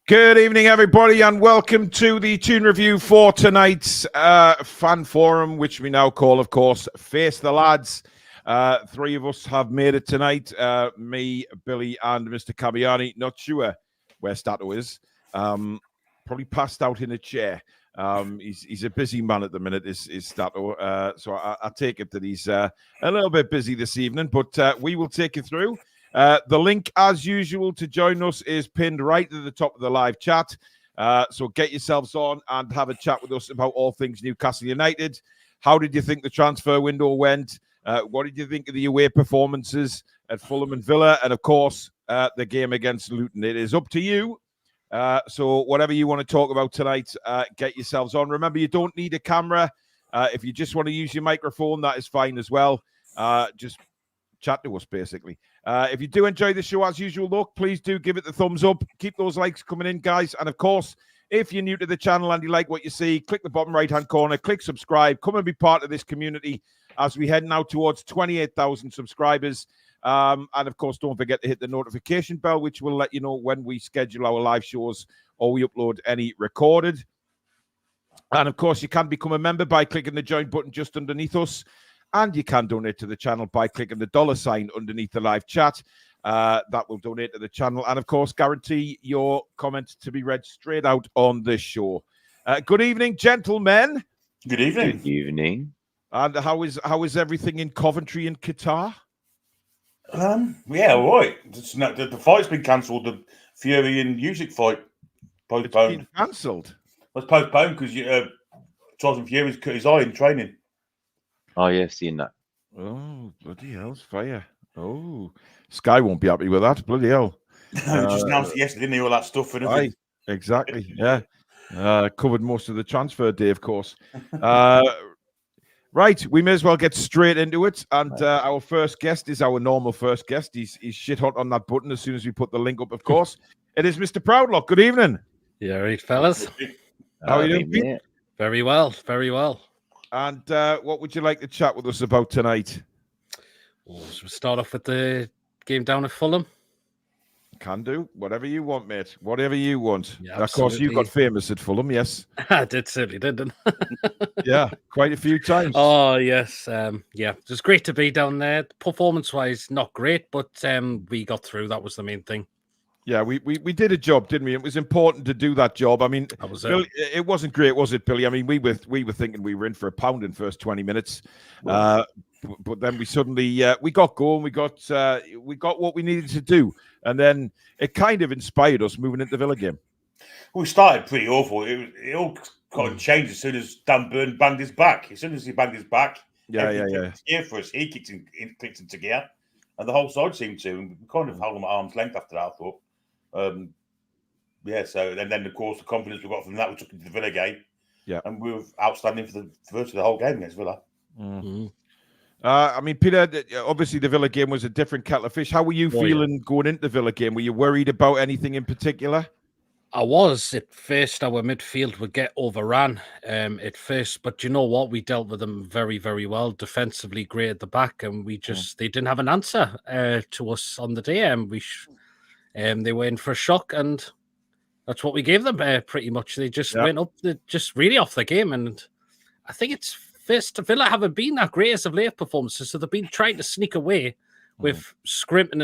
Good evening, everybody, and welcome to the Toon review for tonight's fan forum, which we now call, of course, Face the Lads. Three of us have made it tonight. Me, Billy, and Mr. Cabiani. Not sure where Stato is. Probably passed out in a chair. He's a busy man at the minute, is Stato. So I take it that he's a little bit busy this evening, but we will take you through. The link, as usual, to join us is pinned right at the top of the live chat. So get yourselves on and have a chat with us about all things Newcastle United. How did you think the transfer window went? What did you think of the away performances at Fulham and Villa? And, of course, the game against Luton. It is up to you. So whatever you want to talk about tonight, get yourselves on. Remember, you don't need a camera. If you just want to use your microphone, that is fine as well. Just chat to us, basically. If you do enjoy the show, as usual, look, please do give it the thumbs up. Keep those likes coming in, guys. And, of course, if you're new to the channel and you like what you see, click the bottom right-hand corner, click subscribe, come and be part of this community as we head now towards 28,000 subscribers. And, of course, don't forget to hit the notification bell, which will let you know when we schedule our live shows or we upload any recorded. And, of course, you can become a member by clicking the join button just underneath us. And you can donate to the channel by clicking the $sign underneath the live chat. That will donate to the channel. And, of course, guarantee your comment to be read straight out on this show. Good evening, gentlemen. Good evening. Good evening. And how is everything in Coventry and Qatar? Yeah, all right. The fight's been cancelled. The Fury and Usyk fight postponed. It's been cancelled. It was postponed because Tyson Fury's cut his eye in training. Oh, yeah, I've seen that. Oh, bloody hell's fire. Oh, Sky won't be happy with that. Bloody hell. Just announced it yesterday, didn't he? All that stuff and everything. Exactly, yeah. Covered most of the transfer day, of course. Right, we may as well get straight into it. And our first guest is our normal first guest. He's shit hot on that button as soon as we put the link up, of course. It is Mr. Proudlock. Good evening. Yeah, right, fellas. How are you doing, Pete? Very well, very well. And what would you like to chat with us about tonight? Well, should we start off with the game down at Fulham? Can do. Whatever you want, mate. Whatever you want. Yeah, of course, you got famous at Fulham, yes. I certainly didn't. Yeah, quite a few times. Oh, yes. Yeah, it was great to be down there. Performance-wise, not great, but we got through. That was the main thing. Yeah, we did a job, didn't we? It was important to do that job. I mean, Billy, it wasn't great, was it, Billy? I mean, we were thinking we were in for a pound in first 20 minutes, but then we suddenly we got going. We got what we needed to do, and then it kind of inspired us moving into the Villa game. We started pretty awful. It all kind of changed as soon as Dan Burn banged his back. As soon as he banged his back, yeah. Gear for us, he clicked into gear, and the whole side seemed to. And we kind of held them at arm's length after that, I thought. So then of course the confidence we got from that we took into the Villa game, and we were outstanding for the whole game against Villa. Mm-hmm. I mean, Peter, obviously the Villa game was a different kettle of fish. How were you feeling going into the Villa game? Were you worried about anything in particular? I was at first. Our midfield would get overrun at first, but you know what? We dealt with them very, very well. Defensively, great at the back, and they didn't have an answer to us on the day, and they were in for a shock, and that's what we gave them pretty much. They just went up, just really off the game. And I think it's first Villa haven't been that great as of late performances. So they've been trying to sneak away with scrimping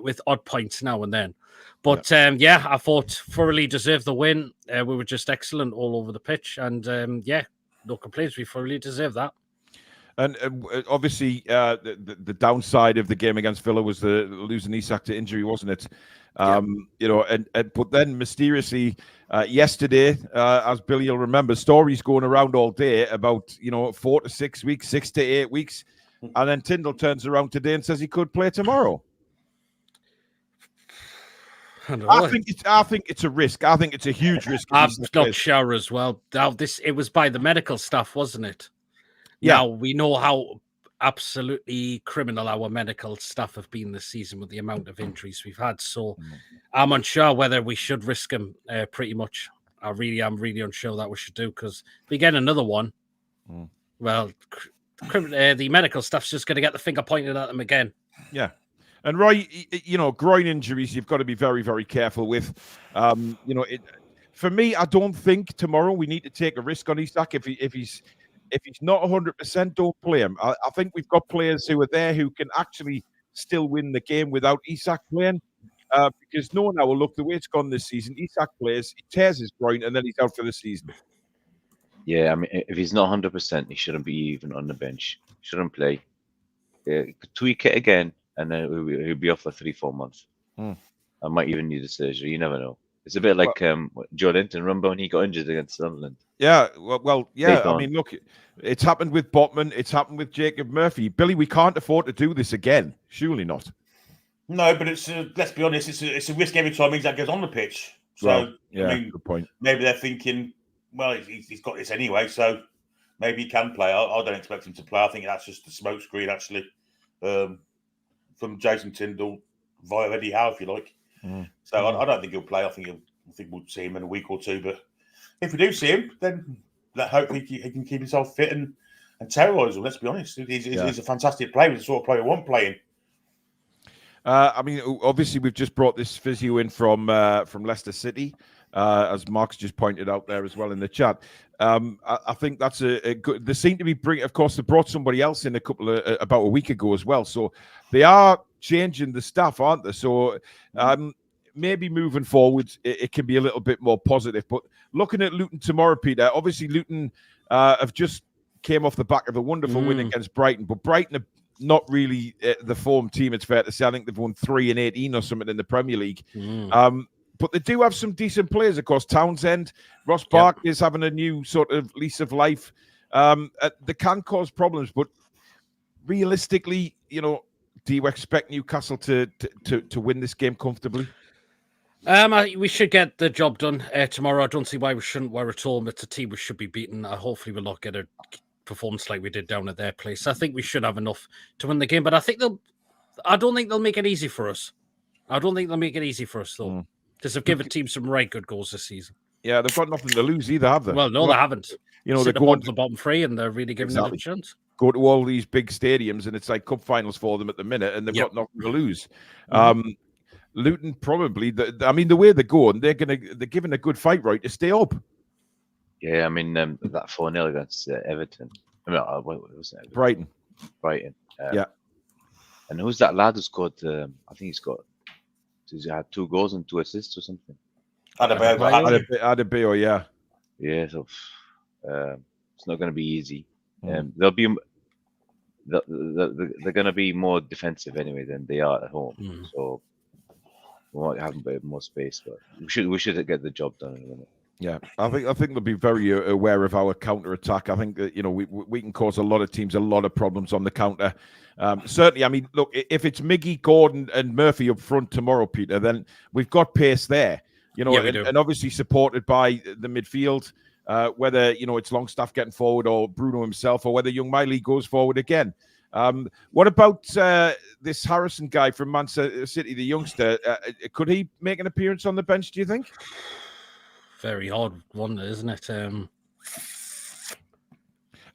with odd points now and then. But I thought thoroughly deserved the win. We were just excellent all over the pitch. And no complaints. We thoroughly deserved that. And obviously, the downside of the game against Villa was the losing Isak to injury, wasn't it? But then mysteriously yesterday, as Billy will remember, stories going around all day about 4 to 6 weeks, 6 to 8 weeks, and then Tyndall turns around today and says he could play tomorrow. I think it's a risk. I think it's a huge risk. I'm not sure as well. Now it was by the medical staff, wasn't it? Yeah, now we know how absolutely criminal our medical staff have been this season with the amount of injuries we've had. So I'm unsure whether we should risk him pretty much. I'm really unsure that we should do, because if we get another one, well, the medical staff's just going to get the finger pointed at them again. Yeah. And Roy, groin injuries, you've got to be very, very careful with. For me, I don't think tomorrow we need to take a risk on Isak. If he's not 100%, don't play him. I think we've got players who are there who can actually still win the game without Isak playing. Because no one now will look the way it's gone this season. Isak plays, he tears his groin, and then he's out for the season. Yeah, I mean, if he's not 100%, he shouldn't be even on the bench. Shouldn't play. Tweak it again, and then he'll be off for 3-4 months. I might even need a surgery. You never know. It's a bit like Joe Linton, remember when he got injured against Sunderland? Yeah, yeah. I mean, look, it's happened with Botman. It's happened with Jacob Murphy. Billy, we can't afford to do this again. Surely not. No, but it's let's be honest. It's a risk every time that goes on the pitch. So well, yeah, I mean, good point. Maybe they're thinking, well, he's got this anyway, so maybe he can play. I don't expect him to play. I think that's just a smokescreen, actually, from Jason Tyndall via Eddie Howe, if you like. So I don't think he'll play. I think we'll see him in a week or two. But if we do see him, then hopefully he can keep himself fit and terrorise them. Let's be honest. He's a fantastic player. He's the sort of player I want playing. I mean, obviously, we've just brought this physio in from Leicester City, as Mark's just pointed out there as well in the chat. I think that's a good. They seem to be of course, they brought somebody else in about a week ago as well. So they are changing the staff, aren't they? So maybe moving forward, it can be a little bit more positive. But looking at Luton tomorrow, Peter, obviously Luton have just came off the back of a wonderful win against Brighton, but Brighton are not really the form team, it's fair to say. I think they've won 3 and 18 or something in the Premier League. But they do have some decent players, of course. Townsend, Ross Barkley is having a new sort of lease of life. They can cause problems, but realistically, do you expect Newcastle to win this game comfortably? We should get the job done tomorrow. I don't see why we shouldn't. We're at home. It's a team we should be beaten. Hopefully, we'll not get a performance like we did down at their place. I think we should have enough to win the game, but I don't think they'll make it easy for us. I don't think they'll make it easy for us though, because they've given teams some right good goals this season. Yeah, they've got nothing to lose either, have they? Well, no, they haven't. They're going to the bottom 3, and they're really giving them a chance. Go to all these big stadiums, and it's like cup finals for them at the minute, and they've got nothing to lose. Luton probably. The way they're going, they're giving a good fight, right, to stay up. Yeah, I mean that 4-0 against Everton. I mean, what was it? Brighton. Yeah. And who's that lad who scored? I think he had 2 goals and 2 assists or something. Adebayo, yeah. Yeah, so it's not going to be easy. They're going to be more defensive anyway than they are at home. So we might have a bit more space, but we should get the job done in a minute. Yeah, I think they'll be very aware of our counter attack. I think that we can cause a lot of teams a lot of problems on the counter. Certainly, I mean, look, if it's Miggy, Gordon, and Murphy up front tomorrow, Peter, then we've got pace there. And obviously supported by the midfield. Whether it's Longstaff getting forward or Bruno himself, or whether young Miley goes forward again. What about this Harrison guy from Manchester City, the youngster? Could he make an appearance on the bench, do you think? Very hard one, isn't it?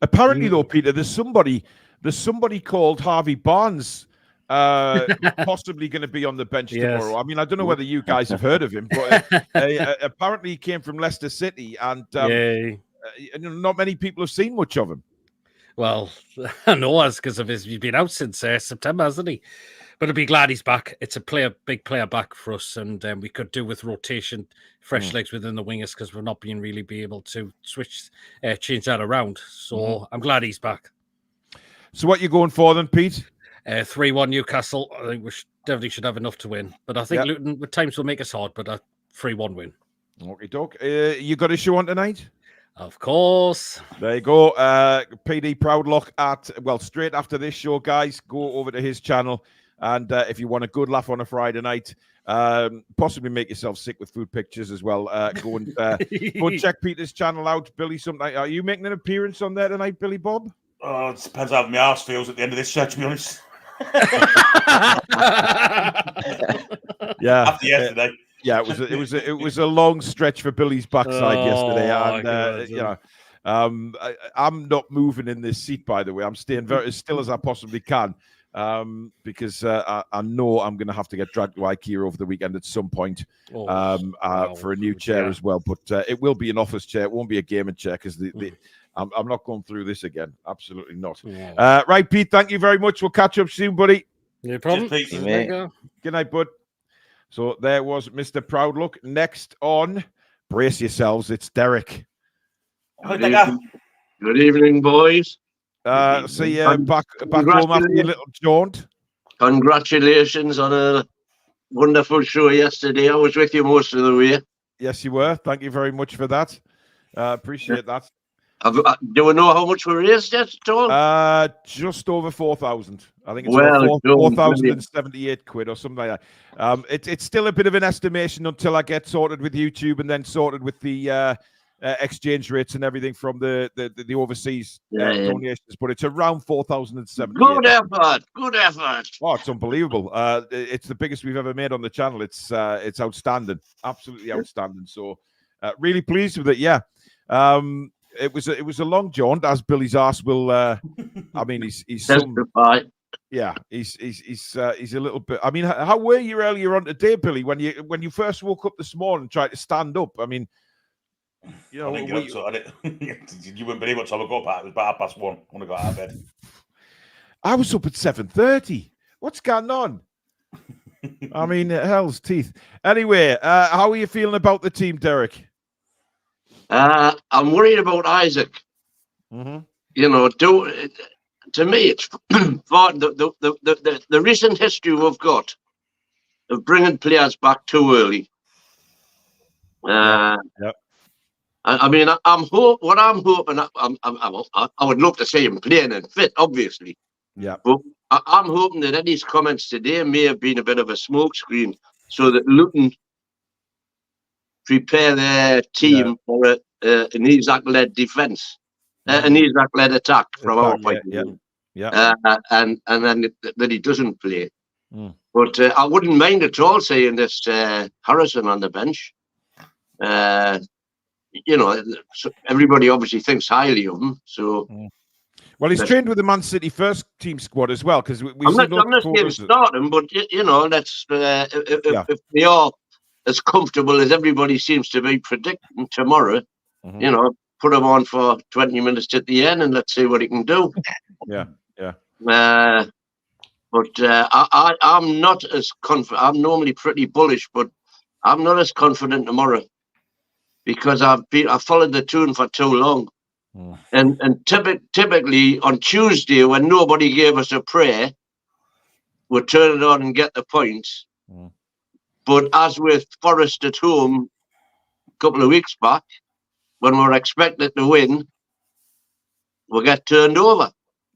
Apparently, though, Peter, there's somebody called Harvey Barnes possibly going to be on the bench tomorrow. I mean, I don't know whether you guys have heard of him, but apparently he came from Leicester City, and not many people have seen much of him. Well, I know that's because he's been out since September, hasn't he? But I'd be glad he's back. It's a big player back for us, and we could do with rotation, fresh legs within the wingers, because we're not being able to change that around. So I'm glad he's back. So what you going for then, Pete? 3-1 Newcastle. I think we definitely should have enough to win. But I think Luton with times will make us hard, but a 3-1 win. Okay, doc. You got a show on tonight? Of course. There you go. PD Proudlock straight after this show, guys, go over to his channel. And if you want a good laugh on a Friday night, possibly make yourself sick with food pictures as well, go and check Peter's channel out. Billy, are you making an appearance on there tonight, Billy Bob? Oh, it depends how my arse feels at the end of this show, to be honest. Yeah. After yesterday. Yeah, it was a long stretch for Billy's backside yesterday, and I'm not moving in this seat. By the way, I'm staying very as still as I possibly can. because I know I'm going to have to get dragged to IKEA over the weekend at some point for a new chair as well. But it will be an office chair. It won't be a gaming chair because I'm not going through this again. Absolutely not. Right, Pete, thank you very much. We'll catch up soon, buddy. No problem. Good night, bud. So there was Mr. Proudlook. Next on, brace yourselves, it's Derek. Good evening, boys. See you back home after your little jaunt. Congratulations on a wonderful show yesterday. I was with you most of the way. Yes, you were. Thank you very much for that. Appreciate that. Do we know how much we raised yet at all? Just over 4,000. I think it's 4,078 quid or something like that. It's still a bit of an estimation until I get sorted with YouTube and then sorted with the exchange rates and everything from the overseas donations. But it's around 4,078. Good effort. Good effort. Oh, it's unbelievable. It's the biggest we've ever made on the channel. It's outstanding. Absolutely outstanding. So really pleased with it. Yeah. It was a long jaunt, as Billy's arse will. I mean, he's some, yeah, he's a little bit. I mean, how were you earlier on today, Billy? When you first woke up this morning, and tried to stand up. I mean, you know, you wouldn't believe what time I got back. It was about 1:30 when I got out of bed. I was up at 7:30. What's going on? I mean, hell's teeth. Anyway, how are you feeling about the team, Derek? I'm worried about Isaac. Mm-hmm. You know, to me, it's the recent history we've got of bringing players back too early. Yep. I mean, I'm hoping. I would love to see him playing and fit, obviously. Yeah. But I'm hoping that Eddie's comments today may have been a bit of a smokescreen, so that Luton prepare their team for an Isaac-led defence, an Isaac-led attack from our point of view. And then that he doesn't play. But I wouldn't mind at all saying this Harrison on the bench. You know, everybody obviously thinks highly of him. So, well, he's trained with the Man City first team squad as well. Because I'm not saying start him, but you know, let's if they are as comfortable as everybody seems to be predicting tomorrow, you know, put him on for 20 minutes at the end and let's see what he can do. But I'm not as confident. I'm normally pretty bullish, but I'm not as confident tomorrow because I've followed the Toon for too long. And typically on Tuesday, when nobody gave us a prayer, we'd turn it on and get the points. But as with Forest at home a couple of weeks back, when we were expected to win, we get turned over.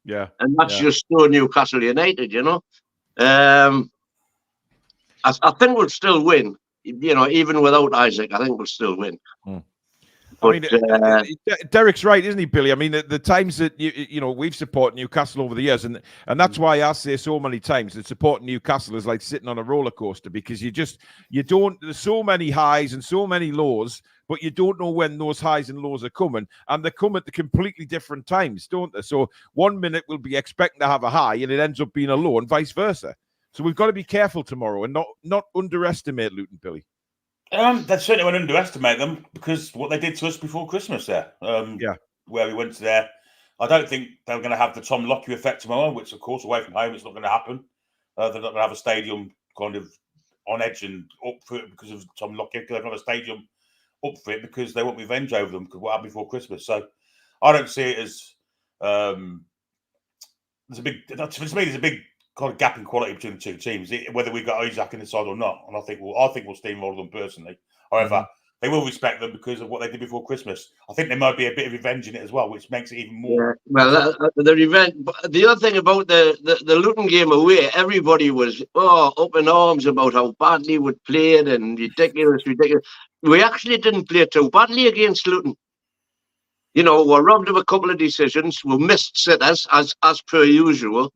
Yeah. And that's just so Newcastle United, you know. I think we'll still win. You know, even without Isaac, I think we'll still win. But, I mean, Derek's right, isn't he, Billy? I mean, the times that you know we've supported Newcastle over the years, and that's why I say so many times that supporting Newcastle is like sitting on a roller coaster because you don't. There's so many highs and so many lows, but you don't know when those highs and lows are coming, and they come at the completely different times, don't they? So 1 minute we'll be expecting to have a high, and it ends up being a low, and vice versa. So we've got to be careful tomorrow and not underestimate Luton, Billy. They certainly won't underestimate them because what they did to us before Christmas there. Where we went to there. I don't think they're going to have the Tom Lockyer effect tomorrow, which, of course, away from home, it's not going to happen. They're not going to have a stadium kind of on edge and up for it because of Tom Lockyer. They're going to have a stadium up for it because they want revenge over them because what happened before Christmas. So I don't see it as there's a big kind of gap in quality between the two teams, whether we've got Isaac in the side or not. And I think we'll steamroll them personally. However, they will respect them because of what they did before Christmas. I think there might be a bit of revenge in it as well, which makes it even more. Yeah. Well, the revenge. The other thing about the Luton game away, everybody was up in arms about how badly we played and ridiculous. We actually didn't play too badly against Luton. You know, we're robbed of a couple of decisions. We missed sitters as per usual.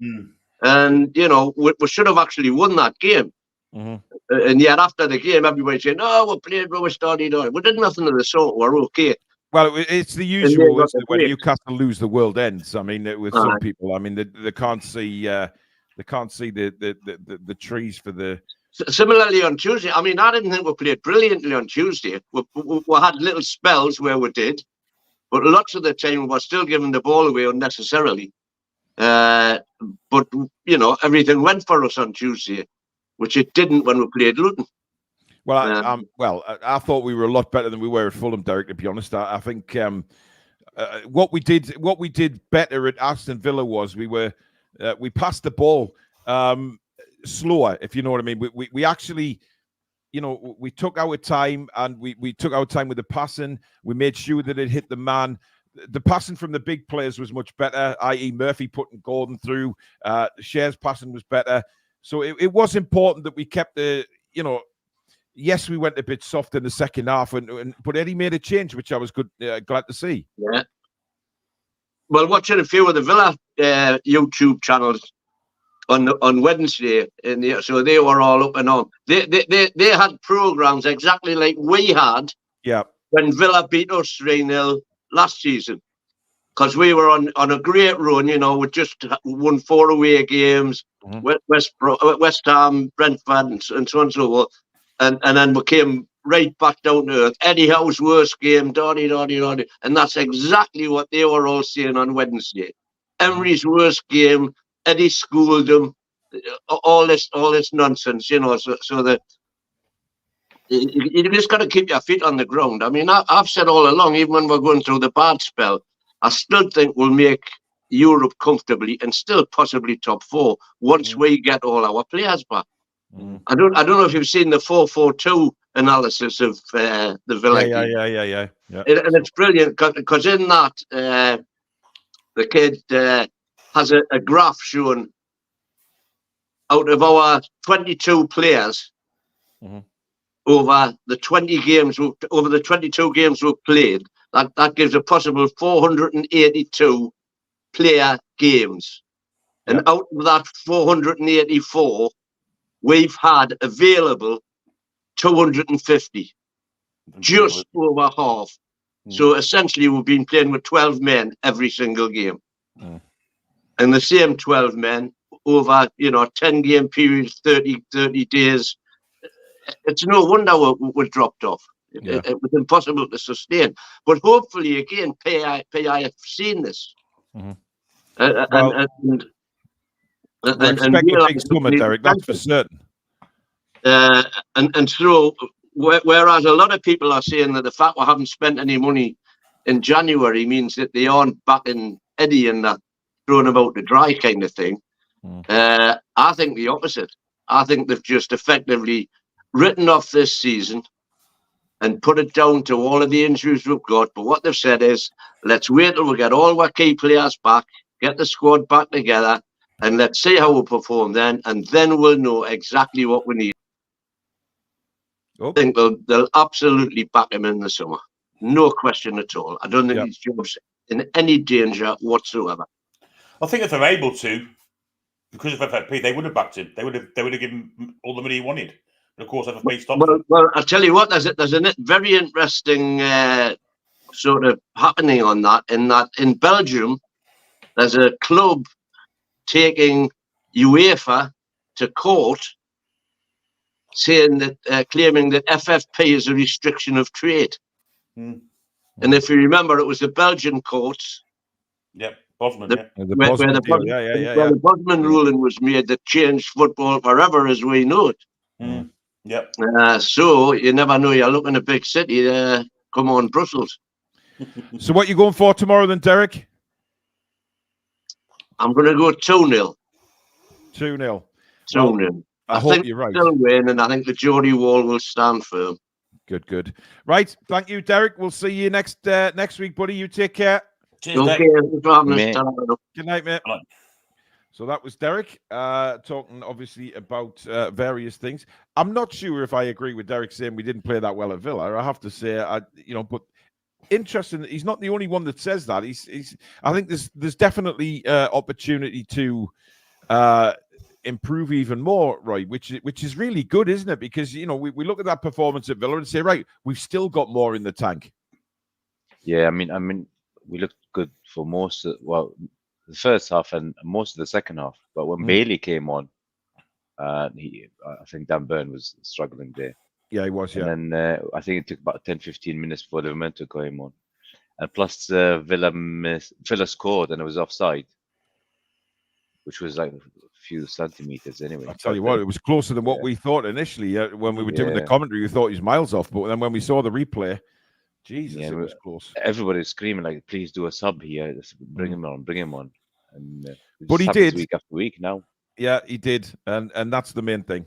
And, you know, we should have actually won that game. And yet after the game, everybody's saying, we played rubbish, we did nothing of the sort. We're okay. Well, it's the usual, isn't it? When Newcastle lose, the world ends. I mean, with some people, I mean, they can't see they can't see the trees for the. Similarly on Tuesday, I mean, I didn't think we played brilliantly on Tuesday. We had little spells where we did, but lots of the time we were still giving the ball away unnecessarily. But you know, everything went for us on Tuesday, which it didn't when we played Luton. Well, I thought we were a lot better than we were at Fulham, Derek. To be honest, I think what we did better at Aston Villa was we passed the ball slower, if you know what I mean. We actually, you know, we took our time, and we took our time with the passing. We made sure that it hit the man. The passing from the big players was much better, i.e. Murphy putting Gordon through. Share's passing was better. So it was important that we kept the, you know, yes, we went a bit soft in the second half, but Eddie made a change, which I was glad to see. Yeah. Well, watching a few of the Villa YouTube channels on Wednesday, so they were all up and on. They had programs exactly like we had. Yeah. When Villa beat us 3-0 last season, because we were on a great run. You know, we just won 4 away games, West Ham, Brentford, and so on and so forth. And then we came right back down to earth. Eddie Howe's worst game, and that's exactly what they were all saying on Wednesday. Emery's worst game, Eddie schooled him. All this nonsense, you know. So that you just got to keep your feet on the ground. I mean, I've said all along, even when we're going through the bad spell, I still think we'll make Europe comfortably and still possibly top 4 once we get all our players back. I don't know if you've seen the 4-4-2 analysis of the Villa game. Yeah. And it's brilliant because in that the kid has a graph showing out of our 22 players over the 22 games we've played. That gives a possible 482 player games, and out of that 484. We've had available 250, just over half. So essentially, we've been playing with 12 men every single game, and the same 12 men over 10-game period, 30 days. It's no wonder we dropped off. It was impossible to sustain. But hopefully, again, PI have seen this, I expect a big summer, Derek, that's for certain. And so, whereas a lot of people are saying that the fact we haven't spent any money in January means that they aren't backing Eddie and that throwing about the dry kind of thing, I think the opposite. I think they've just effectively written off this season and put it down to all of the injuries we've got. But what they've said is, let's wait till we get all our key players back, get the squad back together, and let's see how we perform then, and then we'll know exactly what we need. I think they'll absolutely back him in the summer. No question at all. I don't think his job's in any danger whatsoever. I think if they're able to, because of FFP, they would have backed him. They would have given him all the money he wanted. But of course, FFP stopped him. Well, I'll tell you what, there's a very interesting sort of happening on that. In Belgium, there's a club taking UEFA to court, saying that claiming that FFP is a restriction of trade. And if you remember, it was the Belgian courts. Bosman. Where the Bosman ruling was made that changed football forever as we know it. So you never know. You're looking at a big city. Come on, Brussels. So what are you going for tomorrow then, Derek? I'm going to go 2-0. 2-0. 2-0. I hope you're right. Still win, and I think the Geordie Wall will stand firm. Good. Right. Thank you, Derek. We'll see you next week, buddy. You take care. Cheers, okay. Good night, mate. Bye. So that was Derek talking, obviously, about various things. I'm not sure if I agree with Derek saying we didn't play that well at Villa. I have to say, but interesting. He's not the only one that says that. I think there's definitely opportunity to improve even more, Roy, which is really good, isn't it? Because we look at that performance at Villa and say, right, we've still got more in the tank. Yeah, I mean, we looked good for most of the first half and most of the second half. But when Bailey came on, I think Dan Burn was struggling there. Yeah, he was. Yeah, And then I think it took about 10-15 minutes for the momentum to came on. And plus, Villa scored and it was offside, which was like a few centimeters anyway. I tell you what, it was closer than what we thought initially. When we were doing the commentary, we thought he was miles off, but then when we saw the replay, Jesus, it was close. Everybody was screaming like, "Please do a sub here! Bring him on, bring him on!" And but he did week after week now. Yeah, he did, and that's the main thing.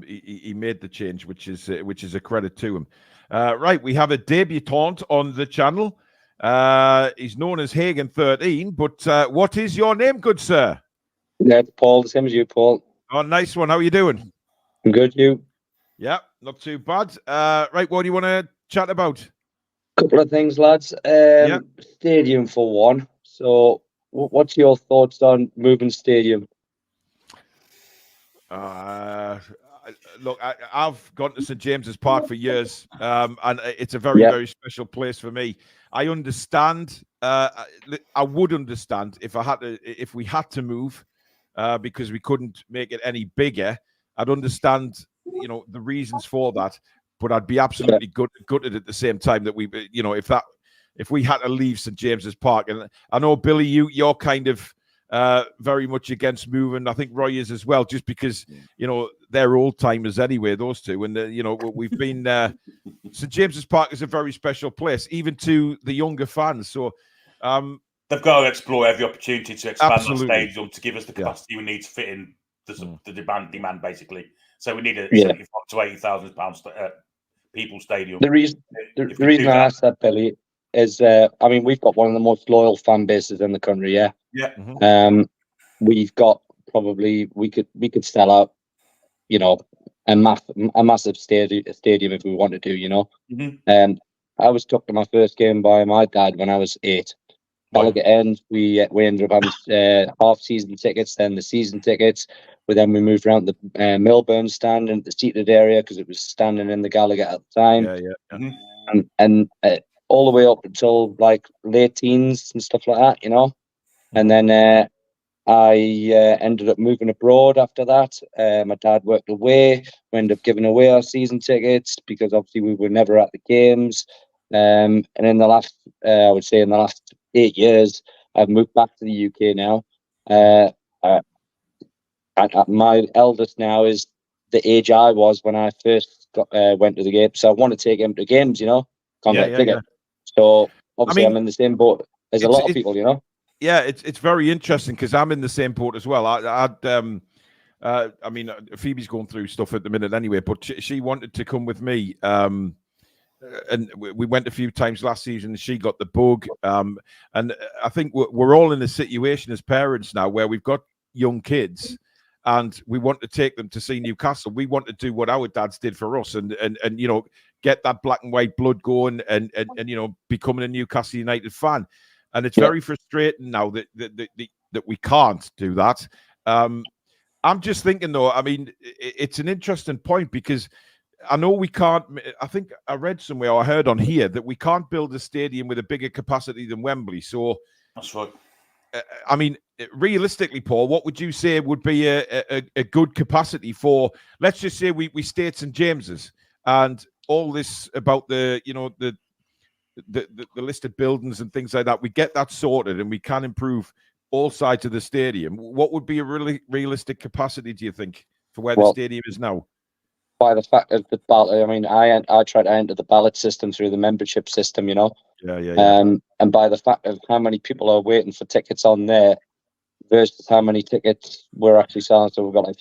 He made the change, which is a credit to him. Right, we have a debutant on the channel. He's known as Hagen13, but what is your name, good sir? Yeah, Paul, the same as you, Paul. Oh, nice one. How are you doing? I'm good, you? Yeah, not too bad. Right, what do you want to chat about? Couple of things, lads. Stadium for one. So, what's your thoughts on moving stadium? Look, I've gone to St James's Park for years, and it's a very special place for me. I understand. I would understand if we had to move, because we couldn't make it any bigger. I'd understand, the reasons for that, but I'd be absolutely gutted at the same time that if we had to leave St James's Park. And I know, Billy, you're kind of very much against moving. I think Roy is as well, just because they're old timers anyway, those two. And we've been St James's Park is a very special place, even to the younger fans. So they've got to explore every opportunity to expand the stadium to give us the capacity we need to fit in the demand basically. So we need a 75,000 to 80,000 pounds people stadium. The reason I asked that, Billy, is we've got one of the most loyal fan bases in the country. Yeah. Yeah. We've got probably we could sell out, a massive stadium if we wanted to. I was took to my first game by my dad when I was 8. Gallagher End, we ended up having half-season tickets, then the season tickets. But then we moved around the Milburn stand and the seated area because it was standing in the Gallagher at the time. And all the way up until like late teens and stuff like that, And then I ended up moving abroad after that. My dad worked away. We ended up giving away our season tickets because obviously we were never at the games. And in the last, I would say in the last 8 years, I've moved back to the UK now. My eldest now is the age I was when I first went to the game. So I want to take him to games, Can't get a ticket. So obviously I'm in the same boat as a lot of people, Yeah, it's very interesting because I'm in the same boat as well. Phoebe's going through stuff at the minute anyway, but she wanted to come with me. And we went a few times last season and she got the bug. And I think we're all in a situation as parents now where we've got young kids and we want to take them to see Newcastle. We want to do what our dads did for us and get that black and white blood going and becoming a Newcastle United fan. And it's very frustrating now that we can't do that. I'm just thinking, though, it's an interesting point because I know we can't. I think I read somewhere or I heard on here that we can't build a stadium with a bigger capacity than Wembley. So that's right. Realistically, Paul, what would you say would be a good capacity for? Let's just say we stay at St James's and all this about the listed buildings and things like that. We get that sorted and we can improve all sides of the stadium. What would be a really realistic capacity, do you think, for where the stadium is now? By the fact of the ballot, I tried to enter the ballot system through the membership system, And by the fact of how many people are waiting for tickets on there versus how many tickets we're actually selling, so we've got like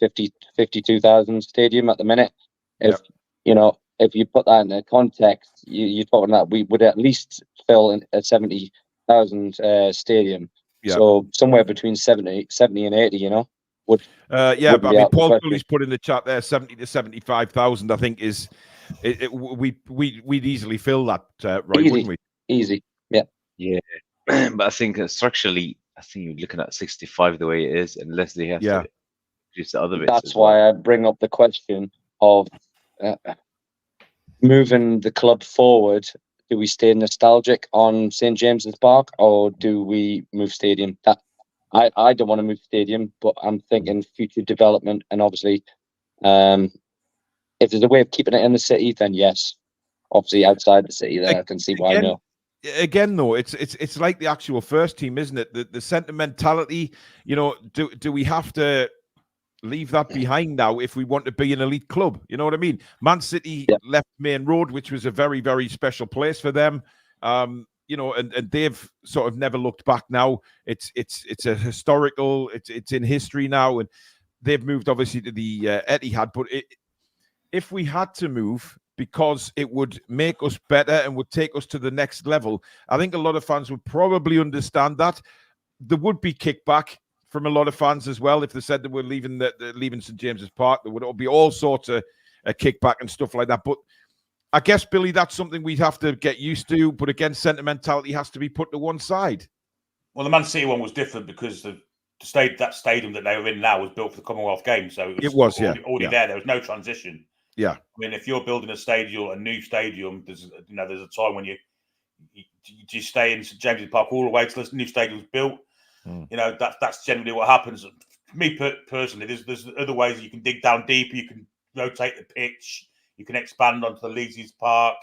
52,000 stadium at the minute. If you put that in a context, you're talking that we would at least fill a 70,000 stadium. Yep. So somewhere between 70 and 80, would. Paul Tully's put in the chat there 70 to 75,000. I think is we'd easily fill that, right? Wouldn't we? Easy, yeah. But I think structurally, you're looking at 65 the way it is, unless they have to reduce the other bits. That's why I bring up the question of moving the club forward. Do we stay nostalgic on St James's Park or do we move stadium? I don't want to move stadium, but I'm thinking future development, and obviously, if there's a way of keeping it in the city, then yes. Obviously, outside the city, then I can see why no. Again, though, it's like the actual first team, isn't it? The sentimentality. You know, do we have to leave that behind now if we want to be an elite club? You know what I mean? Man City left Main Road, which was a very, very special place for them. You know, and they've sort of never looked back now. It's a historical. It's in history now, and they've moved obviously to the Etihad. But if we had to move, because it would make us better and would take us to the next level, I think a lot of fans would probably understand that. There would be kickback from a lot of fans as well if they said they were leaving leaving St James's Park. There would be all sorts of kickback and stuff like that. But I guess, Billy, that's something we'd have to get used to. But again, sentimentality has to be put to one side. Well, the Man City one was different because that stadium that they were in now was built for the Commonwealth Games, so it was already there. There was no transition. Yeah, I mean, if you're building a new stadium, there's a time when you stay in St James's Park all the way till this new stadium's built. You know, that's generally what happens. For me personally, there's other ways you can dig down deeper. You can rotate the pitch. You can expand onto the Leeds Park.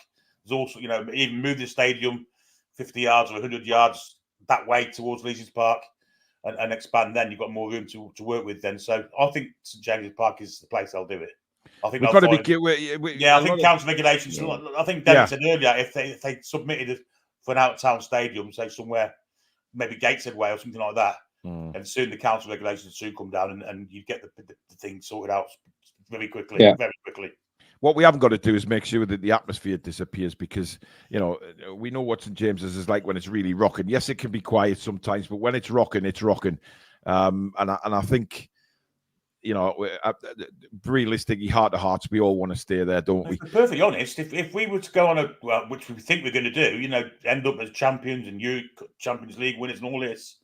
There's also, you know, even move the stadium 50 yards or 100 yards that way towards Leeds Park and expand. Then you've got more room to work with. Then, so I think St James's Park is the place they'll do it. I think we've got to be. I think council regulations. I think Dennis said earlier, if they submitted it for an out-of-town stadium, say somewhere, maybe Gateshead Way or something like that, and soon the council regulations soon come down, and you get the thing sorted out very quickly. Very quickly. What we haven't got to do is make sure that the atmosphere disappears, because, you know, we know what St James's is like when it's really rocking. Yes, it can be quiet sometimes, but when it's rocking, it's rocking. And I think, you know, realistically, heart to hearts, we all want to stay there, don't we? To be perfectly honest, if we were to go on which we think we're going to do, you know, end up as champions and Champions League winners and all this,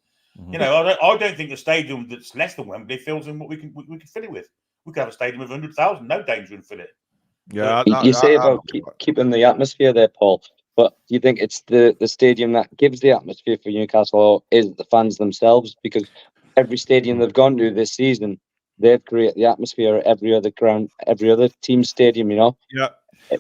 you know, I don't think a stadium that's less than Wembley fills in what we can fill it with. We could have a stadium of 100,000, no danger in fill it. Yeah, you say about keeping the atmosphere there, Paul. But do you think it's the stadium that gives the atmosphere for Newcastle, or is it the fans themselves? Because every stadium they've gone to this season, they've created the atmosphere at every other team stadium, you know? Yeah.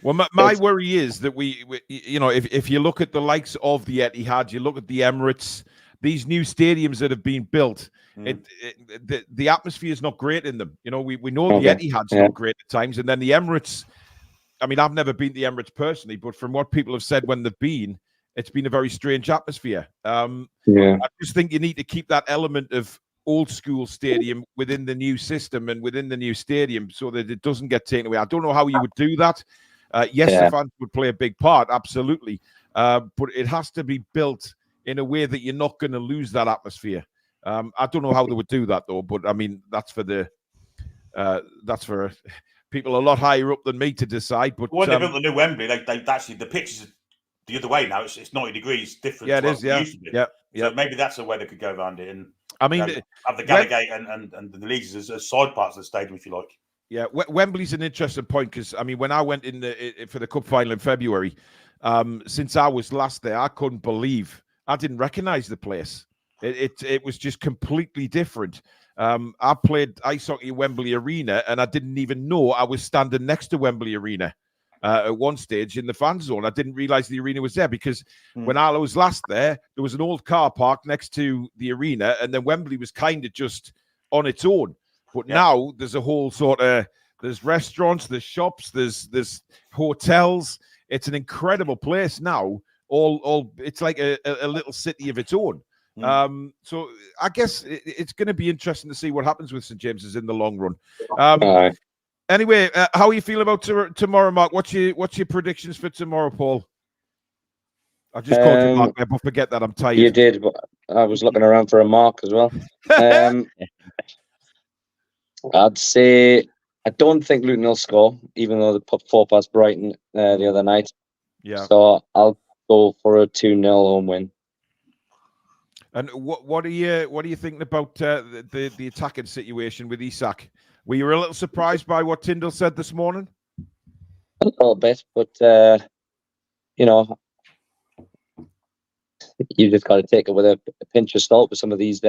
Well, my worry is that we you know, if you look at the likes of the Etihad, you look at the Emirates, these new stadiums that have been built, the atmosphere is not great in them. You know, we know the Etihad's not great at times, and then the Emirates. I mean, I've never been to the Emirates personally, but from what people have said when they've been, it's been a very strange atmosphere. I just think you need to keep that element of old school stadium within the new system and within the new stadium so that it doesn't get taken away. I don't know how you would do that. Yes, the fans would play a big part, absolutely. But it has to be built in a way that you're not going to lose that atmosphere. I don't know how they would do that, though, but I mean, that's for people a lot higher up than me to decide. But when they built the new Wembley, they actually, the pitch is the other way now. It's 90 degrees different. Yeah, it is. Yeah, So maybe that's a way they could go around it. And I mean, have the Gallagate and the Leeds as side parts of the stadium, if you like. Yeah, Wembley's an interesting point because, I mean, when I went in for the Cup final in February, since I was last there, I couldn't believe I didn't recognise the place. It was just completely different. I played ice hockey at Wembley Arena, and I didn't even know I was standing next to Wembley Arena at one stage in the fan zone. I didn't realise the arena was there because when I was last there was an old car park next to the arena, and then Wembley was kind of just on its own. But now there's a whole sort of, there's restaurants, there's shops, there's hotels. It's an incredible place now. All it's like a little city of its own. So I guess it's going to be interesting to see what happens with St James's in the long run. Anyway, how are you feeling about tomorrow, Mark? What's your predictions for tomorrow, Paul? I just called you Mark there, but forget that. I'm tired. You did, but I was looking around for a Mark as well. I'd say I don't think Luton will score, even though they put 4 past Brighton the other night. Yeah. So I'll go for a 2-0 home win. And what are you thinking about the attacking situation with Isak? Were you a little surprised by what Tyndall said this morning? A little bit, but you know, you just got to take it with a pinch of salt with some of these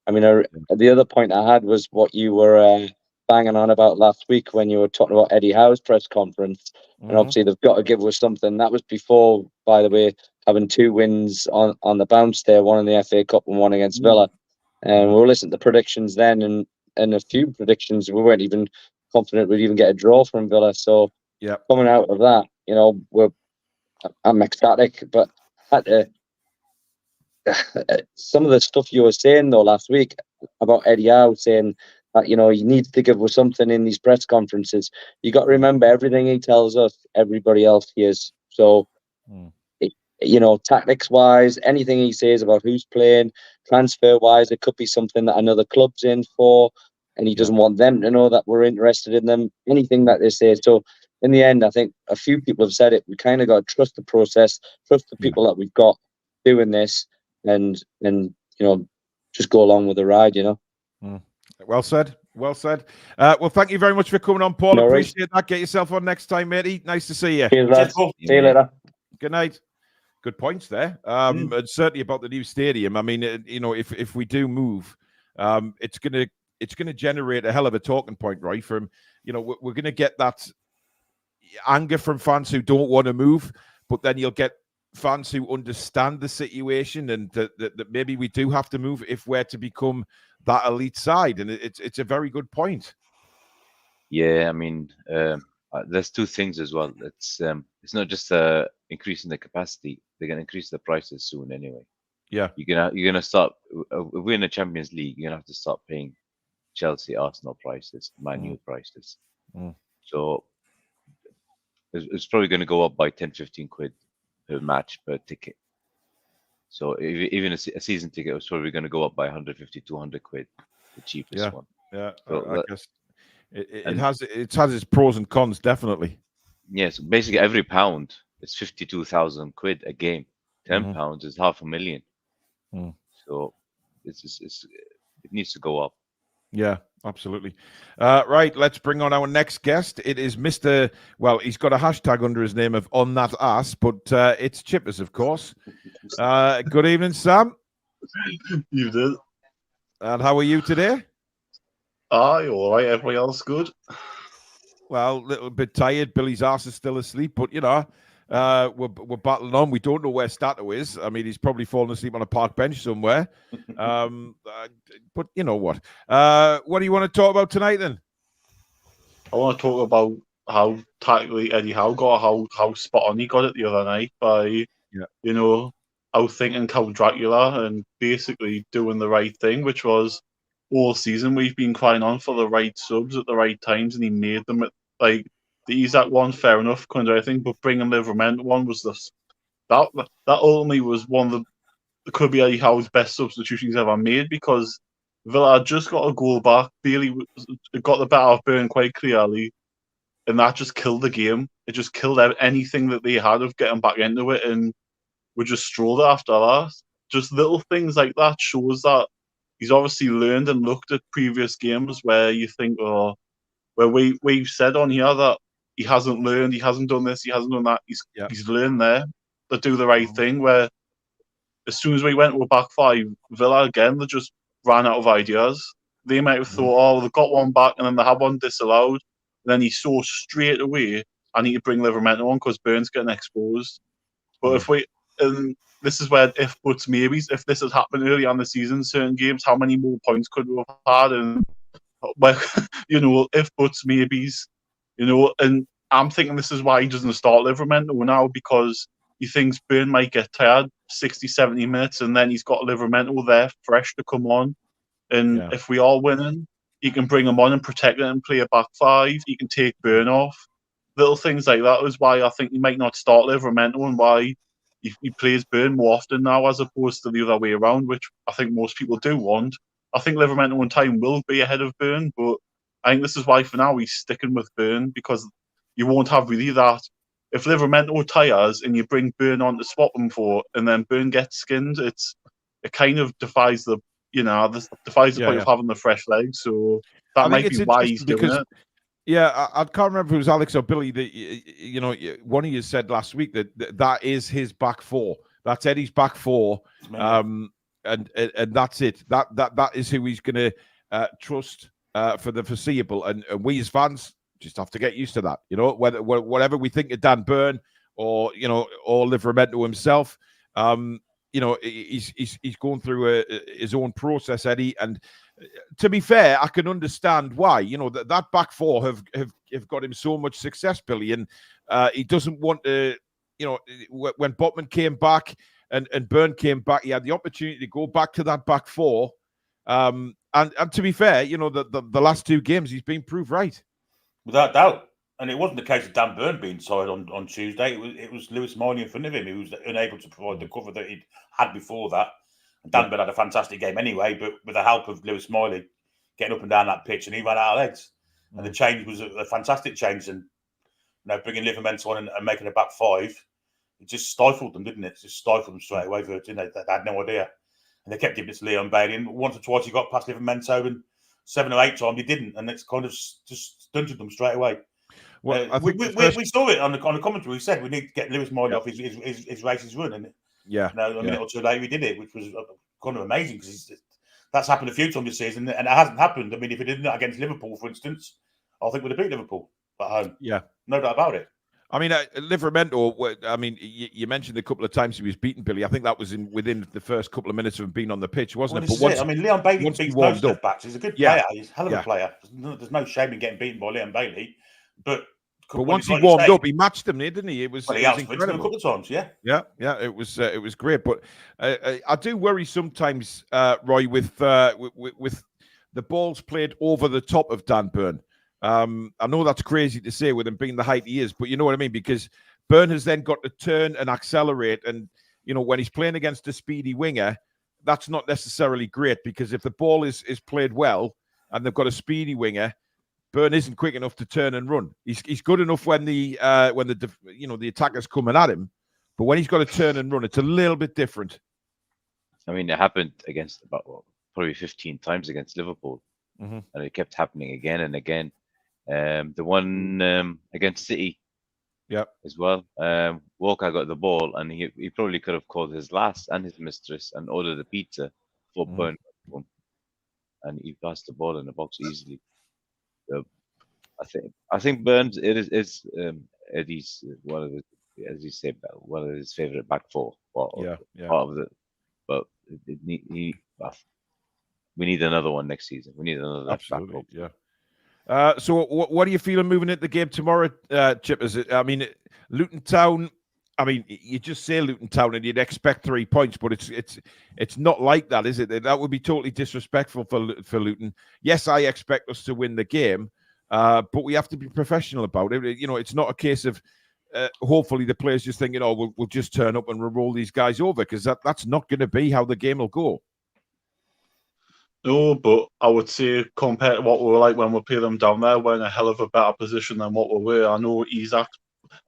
I mean, the other point I had was what you were banging on about last week when you were talking about Eddie Howe's press conference. And obviously they've got to give us something. That was before, by the way, having 2 wins on the bounce there, one in the FA Cup and one against Villa. And we were listening to predictions then, and a few predictions we weren't even confident we'd even get a draw from Villa. So coming out of that, you know, I'm ecstatic. But some of the stuff you were saying though last week about Eddie Howe saying that, you know, he needs to give us something in these press conferences. You got to remember, everything he tells us, everybody else hears. So, you know, tactics wise, anything he says about who's playing, transfer wise, it could be something that another club's in for, and he doesn't want them to know that we're interested in them. Anything that they say. So in the end, I think a few people have said it. We kind of got to trust the process, trust the people that we've got doing this, and you know, just go along with the ride, you know. Well said. Well said. Well, thank you very much for coming on, Paul. No worries. Appreciate that. Get yourself on next time, matey. Nice to see you. Cheers, lads. See you later. Good night. Good points there. And certainly about the new stadium. I mean, you know, if we do move, it's gonna generate a hell of a talking point, right? From, you know, we're gonna get that anger from fans who don't want to move, but then you'll get fans who understand the situation and that maybe we do have to move if we're to become that elite side. And it's a very good point. Yeah, I mean, there's 2 things as well. It's not just increasing the capacity; they're going to increase the prices soon anyway. Yeah, you're gonna start. If we're in the Champions League, you're gonna have to start paying Chelsea, Arsenal prices, Man U prices. So it's probably going to go up by 10-15 quid per match per ticket. So even a season ticket was probably going to go up by 150-200 quid, the cheapest one. Yeah, so I guess it has its pros and cons, definitely. Yes, basically every pound is 52,000 quid a game. £10 is $500,000. So it needs to go up. Yeah, absolutely. Right, let's bring on our next guest. It is Mr. Well, he's got a hashtag under his name of On That Ass, but it's Chippers, of course. Good evening, Sam. You did. And how are you today? Aye, all right. Everybody else good? Well, a little bit tired. Billy's ass is still asleep, but you know, we're battling on. We don't know where Stato is. I mean, he's probably fallen asleep on a park bench somewhere. But you know what? What do you want to talk about tonight, then? I want to talk about how tactically Eddie Howe got, how spot on he got it the other night by, you know, outthinking Count Dracula and basically doing the right thing, which was all season we've been crying on for the right subs at the right times, and he made them at, like, the Isaac one, fair enough, couldn't do anything, but bringing Livermore one was that ultimately was one of the could be Eddie Howe's best substitutions he's ever made, because Villa had just got a goal back. Bailey got the better of Burn quite clearly, and that just killed the game. It just killed anything that they had of getting back into it, and we just strolled after that. Just little things like that shows that he's obviously learned and looked at previous games where you think, oh, where we've said on here that he hasn't learned, he hasn't done this, he hasn't done that. He's learned there to do the right thing. Where as soon as we went to a back 5, Villa again, they just ran out of ideas. They might have thought, oh, they've got one back, and then they had one disallowed. And then he saw straight away, I need to bring Livermore on because Burns getting exposed. But this is where if buts maybes, if this had happened early on the season, certain games, how many more points could we have had? And well, you know, if buts maybes, you know, and I'm thinking this is why he doesn't start Livermore now, because he thinks Burn might get tired 60, 70 minutes, and then he's got Livermore there fresh to come on. And if we are winning, he can bring him on and protect it and play a back 5. He can take Burn off. Little things like that is why I think he might not start Livermore, and why he plays Burn more often now as opposed to the other way around, which I think most people do want. I think Livermore in time will be ahead of Burn, but I think this is why for now he's sticking with Burn, because you won't have really that. If Livermore tires and you bring Burn on to swap him for, and then Burn gets skinned, it kind of defies the point of having the fresh legs. So that might be why he's doing it. Yeah, I can't remember if it was Alex or Billy that, you know, one of you said last week that is his back 4. That's Eddie's back 4. and that's it. That is who he's going to trust for the foreseeable. And we as fans just have to get used to that. You know, whatever we think of Dan Burn or Livramento himself, you know, he's going through his own process, Eddie. And to be fair, I can understand why. You know, that back four have got him so much success, Billy, and he doesn't want to. You know, when Botman came back and Byrne came back, he had the opportunity to go back to that back four. And to be fair, you know, the last two games he's been proved right, without doubt. And it wasn't the case of Dan Burn being tired on Tuesday. It was Lewis Miley in front of him who was unable to provide the cover that he'd had before that. And Dan Burn had a fantastic game anyway, but with the help of Lewis Miley getting up and down that pitch, and he ran out of legs. And the change was a fantastic change. And bringing Livramento on and making a back five, it just stifled them, didn't it? It just stifled them straight away. They had no idea. And they kept giving it to Leon Bailey. And once or twice he got past Livramento, and 7 or 8 times he didn't. And it's kind of just stunted them straight away. Well, we saw it on the commentary. We said we need to get Lewis Miley off his races run, and a minute or two later we did it, which was kind of amazing because that's happened a few times this season, and it hasn't happened. I mean, if it did not against Liverpool, for instance, I think we'd have beat Liverpool at home. Yeah, no doubt about it. I mean, Livramento, I mean, you mentioned a couple of times he was beaten, Billy. I think that was within the first couple of minutes of him being on the pitch, wasn't it? But once, I mean, Leon Bailey beats most left backs. He's a good player. He's a hell of a player. There's no shame in getting beaten by Leon Bailey. But once he warmed up, he matched them, didn't he? It was incredible. A couple of times, yeah. It was great. But I do worry sometimes, Roy, with the balls played over the top of Dan Burn. I know that's crazy to say with him being the height he is, but you know what I mean? Because Burn has then got to turn and accelerate. And, you know, when he's playing against a speedy winger, that's not necessarily great, because if the ball is played well and they've got a speedy winger, Burn isn't quick enough to turn and run. He's good enough when the attacker's coming at him, but when he's got to turn and run, it's a little bit different. I mean, it happened against probably 15 times against Liverpool, and it kept happening again and again. The one against City, as well. Walker got the ball, and he probably could have called his lass and his mistress and ordered a pizza for Burn, and he passed the ball in the box easily. I think Burns is Eddie's one of the, as you said, one of his favorite back four. Part of it, but we need another one next season. We need another left back. So what are you feeling moving into the game tomorrow, Chip? Luton Town. I mean, you just say Luton Town and you'd expect 3 points, but it's not like that, is it? That would be totally disrespectful for Luton. Yes, I expect us to win the game, but we have to be professional about it. You know, it's not a case of hopefully the players just thinking, oh, we'll just turn up and roll these guys over, because that's not going to be how the game will go. No, but I would say compared to what we were like when we played them down there, we're in a hell of a better position than what we were. I know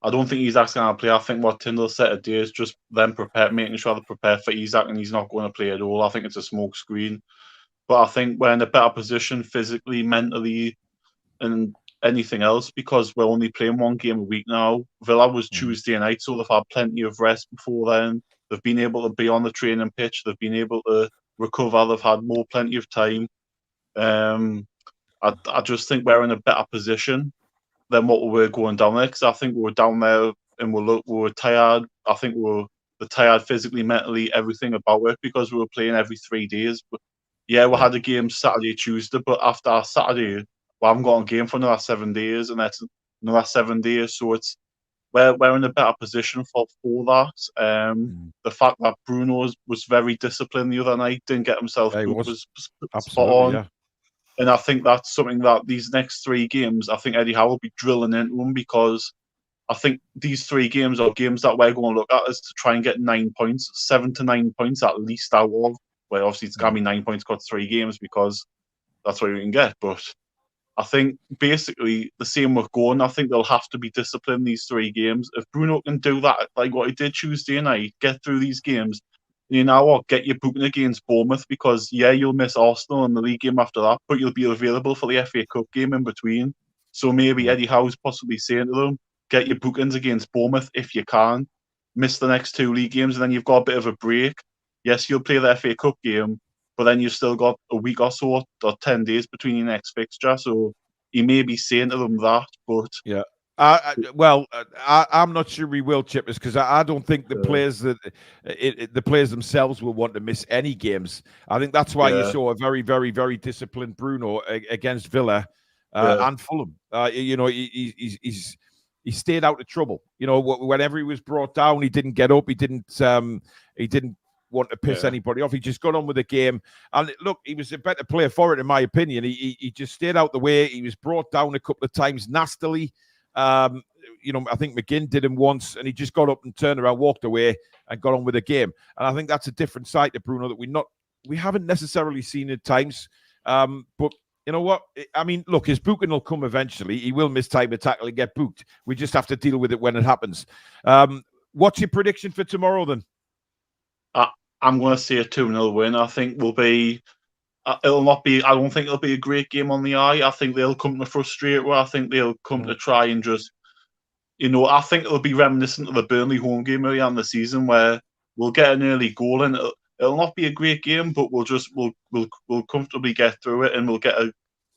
I don't think Isak's going to play. I think what Tyndall said today is just them making sure they're prepared for Isak, and he's not going to play at all. I think it's a smoke screen. But I think we're in a better position physically, mentally, and anything else, because we're only playing one game a week now. Villa was Tuesday night, so they've had plenty of rest before then. They've been able to be on the training pitch. They've been able to recover. They've had plenty of time. I just think we're in a better position than what we were going down there, because I think we were down there and we were tired. I think we were tired physically, mentally, everything about it, because we were playing every 3 days. But we had a game Saturday, Tuesday, but after our Saturday, we haven't got a game for another 7 days, and that's another 7 days. So we're in a better position for that. The fact that Bruno was very disciplined the other night, didn't get himself was spot on. Yeah. And I think that's something that these next 3 games, I think Eddie Howe will be drilling into him, because I think these 3 games are games that we're going to look at is to try and get 9 points, 7 to 9 points at least out of. Well, obviously it's going to be 9 points got 3 games, because that's what we can get. But I think basically the same with going. I think they'll have to be disciplined these 3 games. If Bruno can do that, like what he did Tuesday night, get through these games, you know what, get your booking against Bournemouth, because you'll miss Arsenal in the league game after that, but you'll be available for the FA Cup game in between. So maybe Eddie Howe's possibly saying to them, get your bookings against Bournemouth if you can, miss the next 2 league games, and then you've got a bit of a break. yes, you'll play the FA Cup game, but then you've still got a week or so or 10 days between your next fixture. So he may be saying to them that, but yeah. I'm not sure we will, Chippers, because I don't think the players the players themselves will want to miss any games. I think that's why you saw a very, very, very disciplined Bruno against Villa and Fulham. He stayed out of trouble. Whenever he was brought down, he didn't get up. He didn't want to piss anybody off. He just got on with the game. And look, he was a better player for it, in my opinion. He just stayed out the way. He was brought down a couple of times nastily. I think McGinn did him once, and he just got up and turned around, walked away, and got on with the game. And I think that's a different side to Bruno that we haven't necessarily seen at times. But you know what? I mean, look, his booking will come eventually. He will miss time of tackle and get booked. We just have to deal with it when it happens. What's your prediction for tomorrow then? I'm going to say a 2-0 win. I think will be. It'll not be. I don't think it'll be a great game on the eye. I think they'll come to frustrate. I think they'll come to try and just, I think it'll be reminiscent of the Burnley home game early on in the season where we'll get an early goal and it'll not be a great game, but we'll comfortably get through it and we'll get a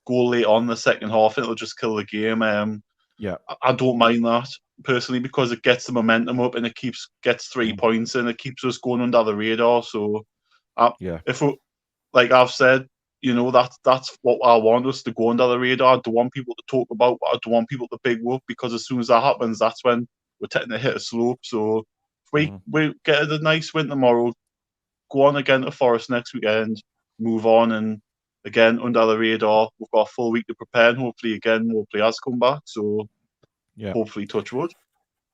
goal late on the second half and it'll just kill the game. I don't mind that personally because it gets the momentum up and it gets 3 points and it keeps us going under the radar. So if we, like I've said, that's what I want us to go under the radar. I don't want people to talk about, I don't want people to big whoop because as soon as that happens, that's when we're taking to hit a slope. So if we get a nice win tomorrow, go on again to Forest next weekend, move on, and again under the radar. We've got a full week to prepare, and hopefully again more players come back. So hopefully touch wood.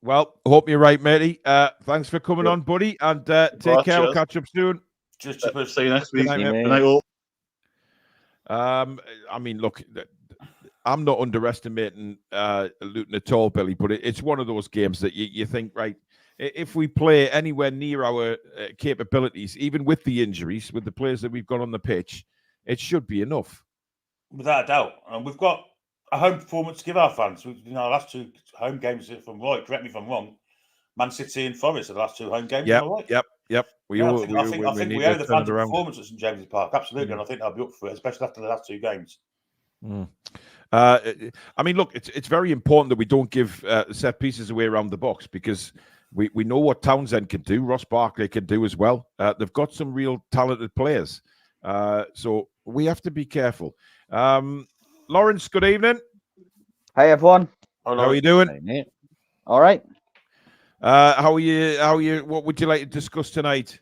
Well, hope you're right, matey. Thanks for coming on, buddy, and take care. We'll catch up soon. Just see you next week. Good night, all. I mean, look, I'm not underestimating Luton at all, Billy, but it's one of those games that you think, right, if we play anywhere near our capabilities, even with the injuries, with the players that we've got on the pitch, it should be enough. Without a doubt. And we've got a home performance to give our fans. Our last two home games, if I'm right, correct me if I'm wrong, Man City and Forest are the last two home games. Yep. I think we owe the fans a performance at St James's Park, absolutely, and I think they'll be up for it, especially after the last two games. I mean, look, it's very important that we don't give set pieces away around the box because we know what Townsend can do, Ross Barkley can do as well. They've got some real talented players, so we have to be careful. Lawrence, good evening. Hey everyone. How are you doing? Hey, all right. How are you? What would you like to discuss tonight?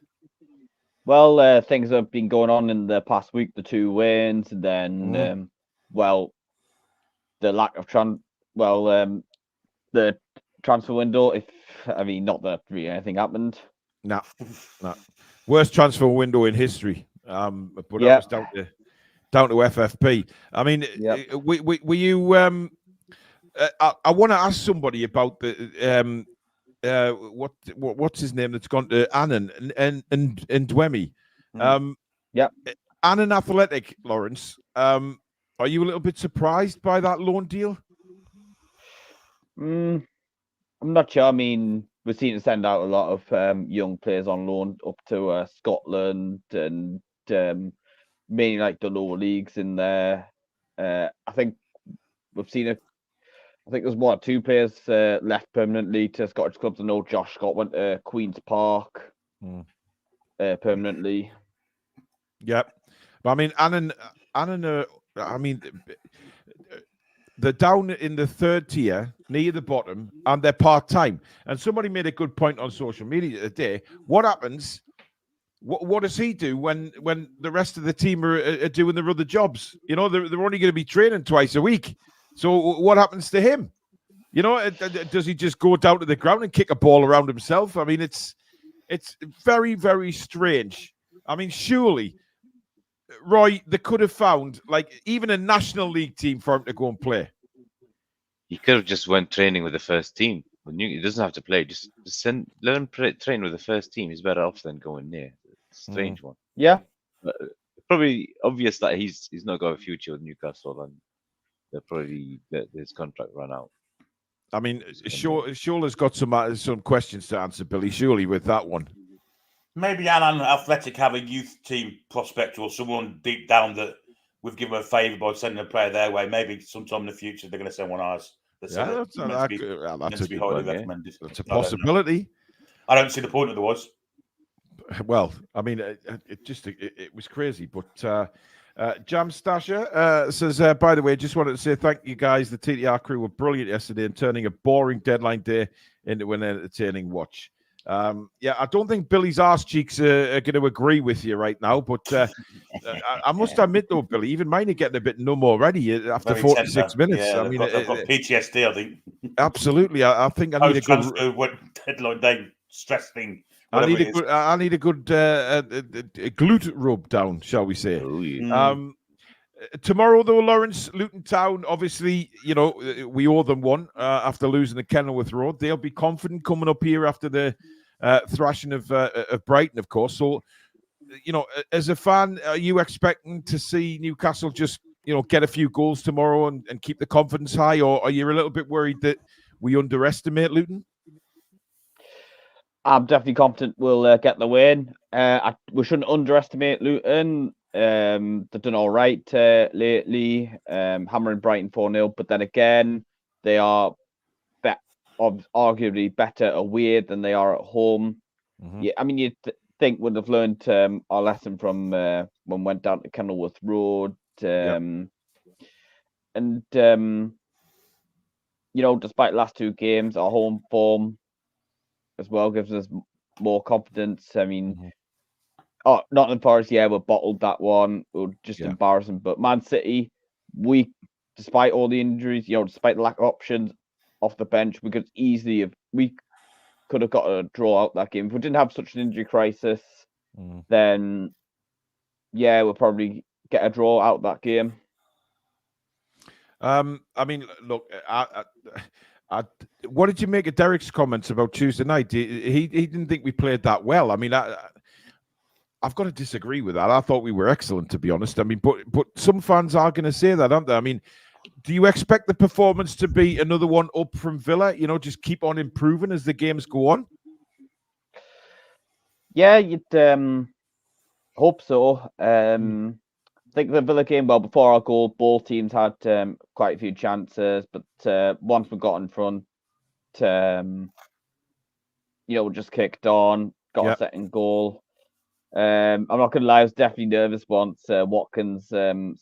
Well, things have been going on in the past week. The 2 wins, and then, the lack of the transfer window. Not that really anything happened. No. Worst transfer window in history. But that was down to FFP. I mean, were you? I want to ask somebody about the. What's his name that's gone to Annan and Dwemi. Annan Athletic, Lawrence. Are you a little bit surprised by that loan deal? I'm not sure. I mean, we've seen to send out a lot of young players on loan up to Scotland and mainly like the lower leagues in there. I think we've seen it. I think there's 2 players left permanently to Scottish clubs. I know Josh Scott went to Queen's Park permanently. Yep. But I mean, Annan, they're down in the 3rd tier, near the bottom, and they're part-time. And somebody made a good point on social media today. What happens? What does he do when the rest of the team are doing their other jobs? They're only going to be training twice a week. So what happens to him? Does he just go down to the ground and kick a ball around himself? I mean, it's very, very strange. I mean, surely, Roy, they could have found like even a National League team for him to go and play. He could have just went training with the first team. He doesn't have to play. Just train with the first team. He's better off than going near. Strange one. Yeah. Probably obvious that he's not got a future with Newcastle and they'll probably let his contract run out. I mean, Shawler's got some questions to answer, Billy, surely, with that one. Maybe Alan Athletic have a youth team prospect or someone deep down that we've given a favour by sending a player their way. Maybe sometime in the future they're going to send one ours. That's that's meant to be highly one, yeah. recommended. That's a possibility. I don't see the point otherwise. Well, I mean, it was crazy. But Jam Stasher says, by the way, just wanted to say thank you guys. The TTR crew were brilliant yesterday in turning a boring deadline day into an entertaining watch. Yeah, I don't think Billy's arse cheeks are going to agree with you right now, but I must admit though, Billy, even mine are getting a bit numb already after Very 46 tender. minutes. Yeah, I mean, I've got PTSD, I think. Absolutely. I think I need a good deadline day stress thing. I need a good glute rub down, shall we say. Oh, yeah. Tomorrow, though, Lawrence, Luton Town, obviously, you know, we owe them one after losing the Kenilworth Road. They'll be confident coming up here after the thrashing of Brighton, of course. So, you know, as a fan, are you expecting to see Newcastle just, you know, get a few goals tomorrow and keep the confidence high? Or are you a little bit worried that we underestimate Luton? I'm definitely confident we'll get the win. We shouldn't underestimate Luton. They've done all right lately, hammering Brighton 4-0. But then again, they are arguably better away than they are at home. Mm-hmm. Yeah, I mean, you'd think would have learned our lesson from when we went down to Kenilworth Road. And, you know, despite the last two games, our home form as well gives us more confidence. I mean, Nottingham Forest, yeah, we bottled that one. It was just embarrassing. But Man City, despite all the injuries, you know, despite the lack of options off the bench, we could have got a draw out that game. If we didn't have such an injury crisis, then yeah, we'll probably get a draw out that game. I mean, look, what did you make of Derek's comments about Tuesday night? He didn't think we played that well. I mean, I've got to disagree with that. I thought we were excellent, to be honest. I mean, but some fans are going to say that, aren't they? I mean, do you expect the performance to be another one up from Villa? You know, just keep on improving as the games go on? Yeah, you'd hope so. I think the Villa game, well, before our goal, both teams had quite a few chances, but once we got in front, you know, just kicked on, got a second goal. I'm not going to lie, I was definitely nervous once Watkins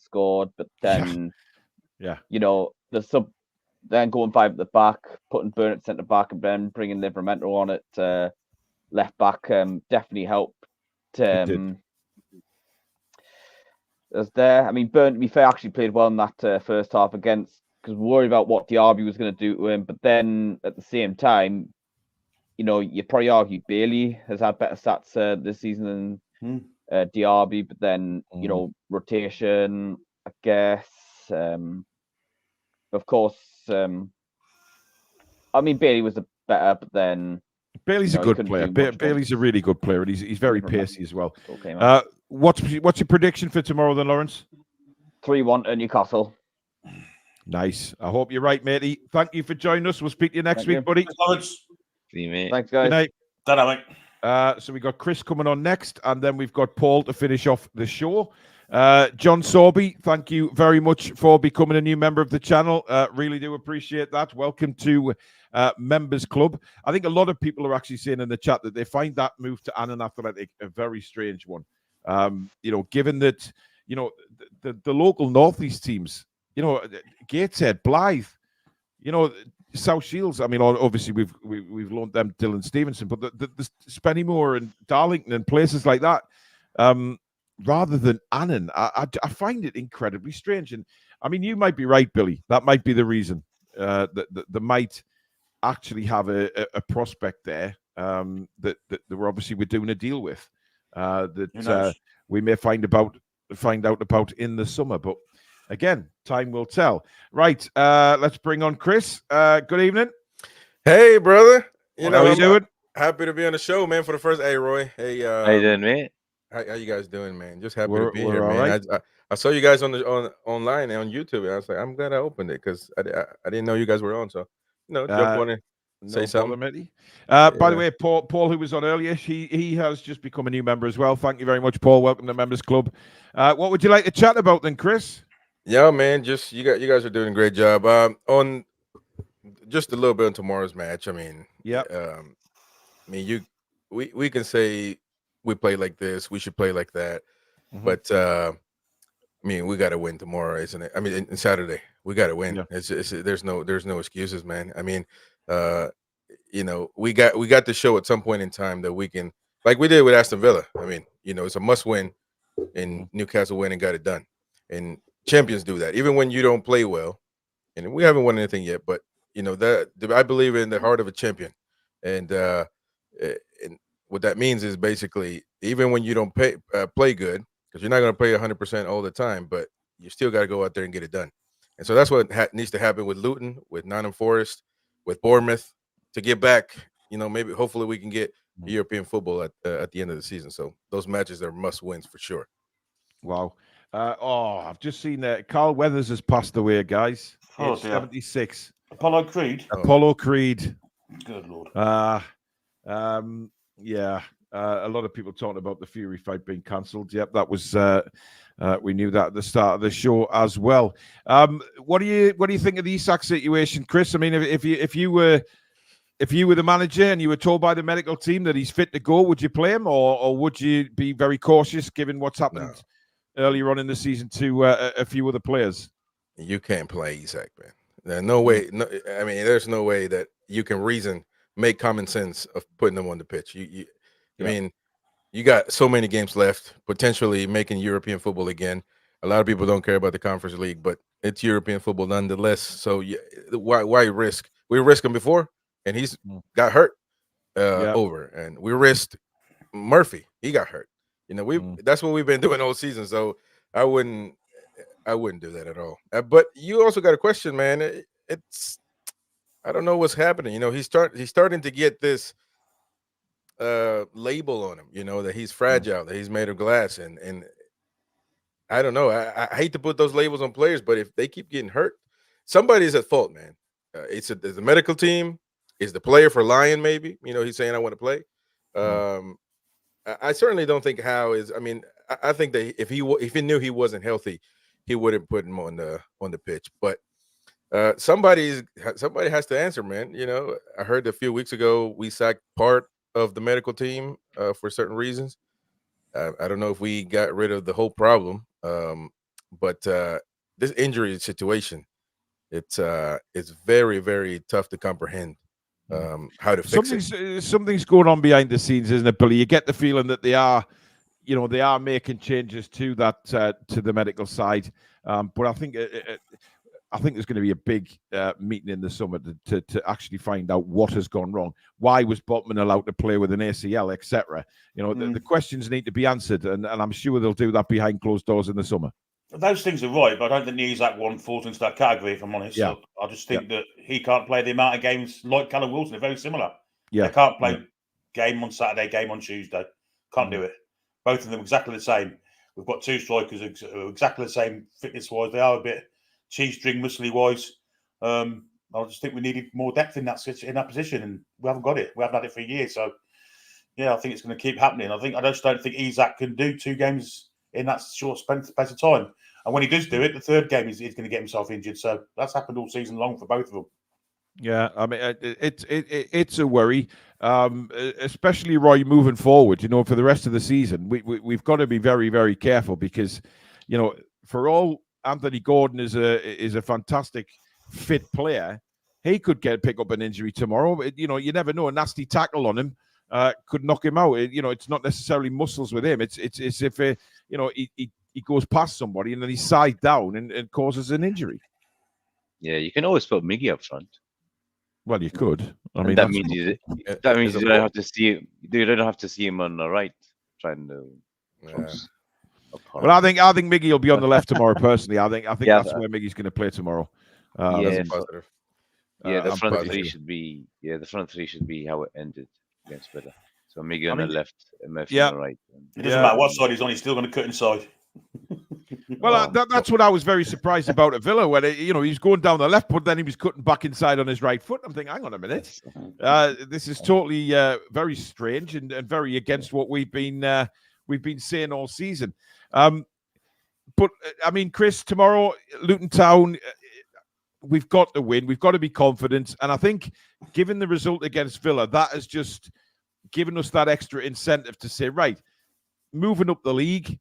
scored, but then, you know, then going 5 at the back, putting Burnett centre back, and then bringing Livramento on at left back definitely helped. As there, I mean, Burnett, to be fair, actually played well in that first half because we were worried about what Diaby was going to do to him, but then at the same time, you know, you probably argue Bailey has had better stats this season than Diaby, but then, you know, rotation, I guess. Of course, I mean, Bailey was better, but then... Bailey's a good player. Bailey's a really good player, and he's very pacey as well. Okay, what's your prediction for tomorrow then, Lawrence? 3-1 to Newcastle. Nice. I hope you're right, matey. Thank you for joining us. We'll speak to you next week, buddy. See you, mate. Thanks, guys. Good night. Ta-ra, mate. So we got Chris coming on next, and then we've got Paul to finish off the show. John Sorby, thank you very much for becoming a new member of the channel. Really do appreciate that. Welcome to Members Club. I think a lot of people are actually saying in the chat that they find that move to Annan Athletic a very strange one. You know, given that, you know, the local Northeast teams, you know, Gateshead, Blythe, you know, South Shields. I mean, obviously we've loaned them Dylan Stevenson, but the Spennymoor and Darlington and places like that, rather than Annan, I find it incredibly strange. And I mean, you might be right, Billy. That might be the reason that they might actually have a prospect there that we're obviously doing a deal with that we may find out about in the summer. But again, time will tell. Right, let's bring on Chris. Good evening. Hey, brother. You know, how you doing? Happy to be on the show, man. For the first, hey, Roy. Hey, how you doing, mate? How you guys doing, man? Just happy to be here, man. Right. I saw you guys on online and on YouTube, and I was like, I'm glad I opened it because I didn't know you guys were on. So, you know, jump on it. say something, matey. By the way, Paul, who was on earlier, he has just become a new member as well. Thank you very much, Paul. Welcome to the Members Club. What would you like to chat about then, Chris? Yeah, man. Just you guys are doing a great job. On just a little bit on tomorrow's match. I mean, we can say we play like this, we should play like that, but I mean, we got to win tomorrow, isn't it? I mean, in Saturday, we got to win. It's there's no excuses, man. I mean, we got to show at some point in time that we can, like we did with Aston Villa. I mean, it's a must win, and Newcastle win and got it done. And champions do that, even when you don't play well. And we haven't won anything yet, but that I believe in the heart of a champion, and what that means is basically even when you don't play good, because you're not going to play 100% all the time, but you still got to go out there and get it done. And so that's what needs to happen with Luton, with Nottingham Forest, with Bournemouth, to get back. Maybe hopefully we can get European football at the end of the season. So those matches are must wins for sure. Wow. I've just seen that Carl Weathers has passed away, guys. Oh, 76. Apollo Creed. Apollo Creed. Good Lord. Yeah. A lot of people talking about the Fury fight being cancelled. Yep, that was. We knew that at the start of the show as well. What do you think of the Isak situation, Chris? I mean, if you were the manager and you were told by the medical team that he's fit to go, would you play him, or would you be very cautious given what's happened earlier on in the season to a few other players? You can't play Isak, man. There's no way. No, I mean, there's no way that you can make common sense of putting them on the pitch. I mean, you got so many games left, potentially making European football again. A lot of people don't care about the Conference League, but it's European football nonetheless. So why risk? We risked him before, and he's got hurt over, and we risked Murphy. He got hurt. That's what we've been doing all season. So I wouldn't do that at all. But you also got a question, man. It's I don't know what's happening. He's starting to get this label on him, that he's fragile, that he's made of glass, and I don't know. I hate to put those labels on players, but if they keep getting hurt, somebody's at fault, man. It's the medical team, is the player for lying, maybe. He's saying I want to play. I certainly don't think Howe is. I mean, I think that if he knew he wasn't healthy, he wouldn't put him on the pitch. But somebody has to answer, man. I heard a few weeks ago we sacked part of the medical team for certain reasons. I don't know if we got rid of the whole problem, but this injury situation, it's very, very tough to comprehend how to fix it. Something's going on behind the scenes, isn't it, Billy? You get the feeling that they are making changes to that to the medical side, but I think there's going to be a big meeting in the summer to actually find out what has gone wrong. Why was Botman allowed to play with an ACL, etc.? The questions need to be answered, and I'm sure they'll do that behind closed doors in the summer. Those things are right, but I don't think the Isak one falls into that category, if I'm honest. Yeah. So I just think that he can't play the amount of games like Callum Wilson. They're very similar. Yeah. They can't play game on Saturday, game on Tuesday. Can't do it. Both of them exactly the same. We've got two strikers who are exactly the same fitness-wise. They are a bit cheese-string, muscly-wise. I just think we needed more depth in that position, and we haven't got it. We haven't had it for years. So, yeah, I think it's going to keep happening. I just don't think Isak can do 2 games in that short space of time. And when he does do it, the third game he's going to get himself injured. So that's happened all season long for both of them. Yeah, I mean, it's a worry, especially Roy moving forward. For the rest of the season, we've got to be very, very careful because, for all Anthony Gordon is a fantastic fit player, he could pick up an injury tomorrow. You never know. A nasty tackle on him could knock him out. It's not necessarily muscles with him. It's if he goes past somebody and then he's side down and causes an injury. Yeah, you can always put Miggy up front. Well, you could. I mean, that means you don't have to see. You don't have to see him on the right trying to. Well, I think Miggy will be on the left tomorrow. Personally, I think that's where Miggy's going to play tomorrow. That's positive. The front three should be. Yeah, the front three should be how it ended against Villa. So Miggy on the left and Murphy on the right. It doesn't matter what side he's on; he's still going to cut inside. Well, that's what I was very surprised about at Villa, when he was going down the left, but then he was cutting back inside on his right foot. I'm thinking, hang on a minute, this is totally very strange and very against what we've been saying all season. But I mean, Chris, tomorrow, Luton Town, we've got to win. We've got to be confident, and I think, given the result against Villa, that has just given us that extra incentive to say, right, moving up the league,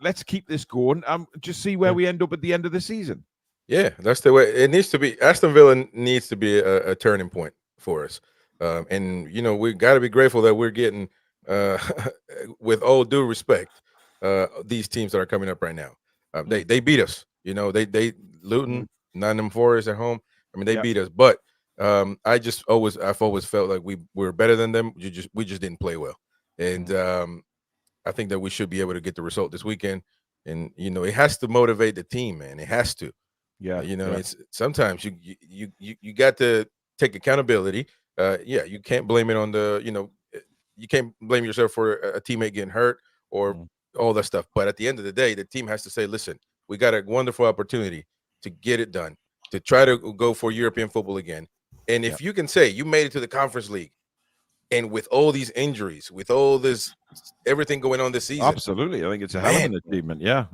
let's keep this going. Just see where we end up at the end of the season. Yeah, that's the way it needs to be. Aston Villa needs to be a turning point for us. And, we got to be grateful that we're getting, with all due respect, these teams that are coming up right now. They beat us. Luton, Nottingham Forest at home. I mean, they beat us. But I've always felt like we were better than them. We just didn't play well. And I think that we should be able to get the result this weekend. And, it has to motivate the team, man. It has to. Yeah. It's sometimes you got to take accountability. You can't blame it on you can't blame yourself for a teammate getting hurt or all that stuff. But at the end of the day, the team has to say, listen, we got a wonderful opportunity to get it done, to try to go for European football again. And if you can say you made it to the Conference League, and with all these injuries, with all this, everything going on this season. Absolutely. I think it's a hell of an achievement. Yeah.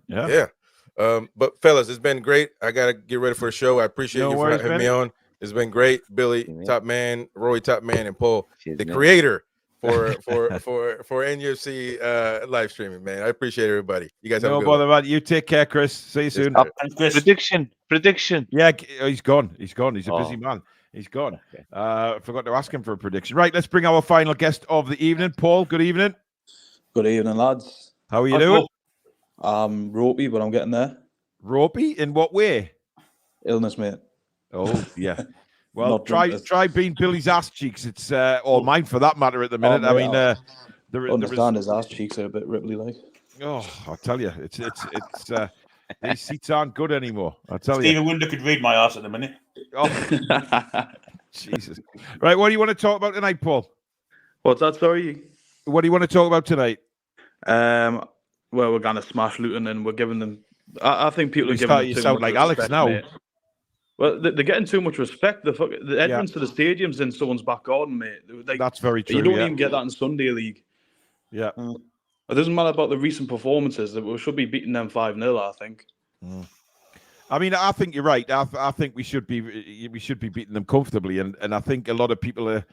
But fellas, it's been great. I got to get ready for the show. I appreciate you for having me on. It's been great. Billy, top man, Roy, top man, and Paul, the creator for NUFC live streaming, man. I appreciate everybody. You guys have a good one. Man. You take care, Chris. See you soon. Prediction. Yeah, he's gone. He's a busy man. He's gone. Okay. Forgot to ask him for a prediction. Right, let's bring our final guest of the evening. Paul, good evening. Good evening, lads. How are you doing? I'm ropey, but I'm getting there. Ropey? In what way? Illness, mate. Oh, yeah. Well, try being Billy's ass cheeks. It's or mine for that matter at the minute. Understand his ass cheeks are a bit Ripley-like. Oh, I tell you, it's these seats aren't good anymore. I tell you. Stephen Winder could read my ass at the minute. Oh, Jesus. Right, what do you want to talk about tonight, Paul? What's that, sorry? What do you want to talk about tonight? Well, we're going to smash Luton and we're giving them... I think people are giving them too sound much like respect, Alex now. Mate. Well, they're getting too much respect. The entrance to the stadium's in someone's back garden, mate. That's very true. You don't even get that in Sunday League. Yeah. It doesn't matter about the recent performances. We should be beating them 5-0, I think. I mean, I think you're right. I think we should be beating them comfortably, and I think a lot of people are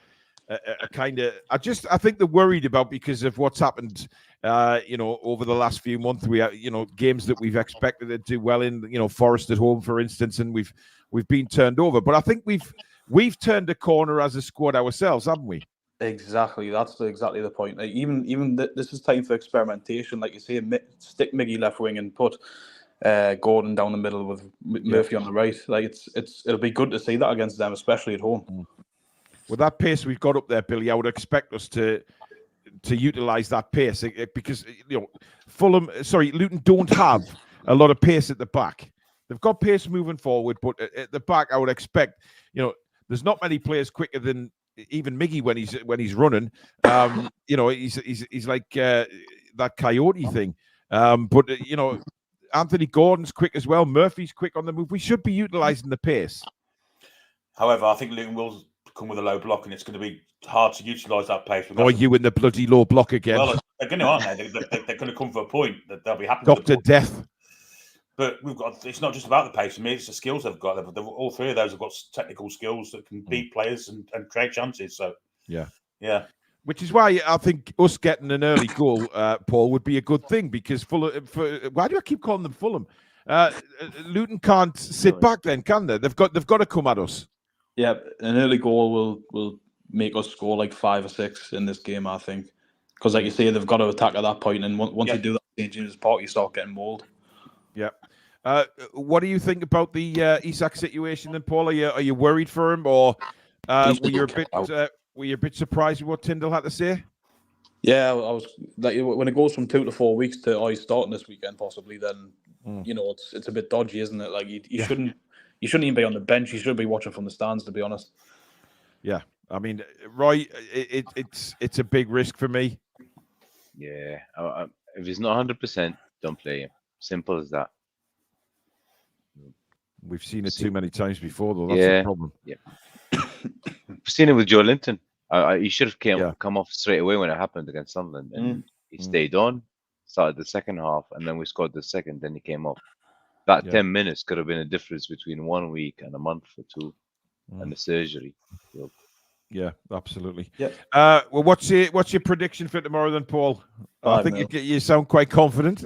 kind of. I think they're worried about because of what's happened. Over the last few months, we have games that we've expected to do well in. Forest at home, for instance, and we've been turned over. But I think we've turned a corner as a squad ourselves, haven't we? Exactly. That's exactly the point. Like, even this is time for experimentation. Like you say, stick Miggy left wing and put Gordon down the middle with Murphy on the right. Like it'll be good to see that against them, especially at home. With that pace we've got up there, Billy, I would expect us to utilise that pace because Luton don't have a lot of pace at the back. They've got pace moving forward, but at the back, I would expect there's not many players quicker than even Miggy when he's running. He's like that coyote thing. But Anthony Gordon's quick as well. Murphy's quick on the move. We should be utilising the pace. However, I think Luton will come with a low block, and it's going to be hard to utilise that pace. Or you in the bloody low block again? Well, they're going to, aren't they? They're going to come for a point. They'll be happy. Dr. Death. But it's not just about the pace. For me, it's the skills they've got. All three of those have got technical skills that can beat players and create chances. So yeah. Which is why I think us getting an early goal, Paul, would be a good thing because why do I keep calling them Fulham? Luton can't sit back then, can they? They've got to come at us. Yeah, an early goal will make us score like 5 or 6 in this game, I think. Because like you say, they've got to attack at that point, and once you do that in James Park, you start getting mauled. Yeah. What do you think about the Isak situation then, Paul? Are you worried for him, or were you a bit surprised with what Tyndall had to say? Yeah, I was like, when it goes from 2 to 4 weeks to he's starting this weekend possibly, then it's a bit dodgy, isn't it? Like you shouldn't even be on the bench. You should be watching from the stands, to be honest. Yeah, I mean, Roy, it's a big risk for me. Yeah, if he's not 100%, don't play him. Simple as that. We've seen it too many times before, though. That's the problem. Yeah. We've seen it with Joe Linton. He should have come off straight away when it happened against Sunderland, and he stayed on, started the second half, and then we scored the second. Then he came off. That 10 minutes could have been a difference between 1 week and a month or two, and the surgery. So, yeah, absolutely. Yeah. Well, what's your prediction for tomorrow then, Paul? I think you sound quite confident.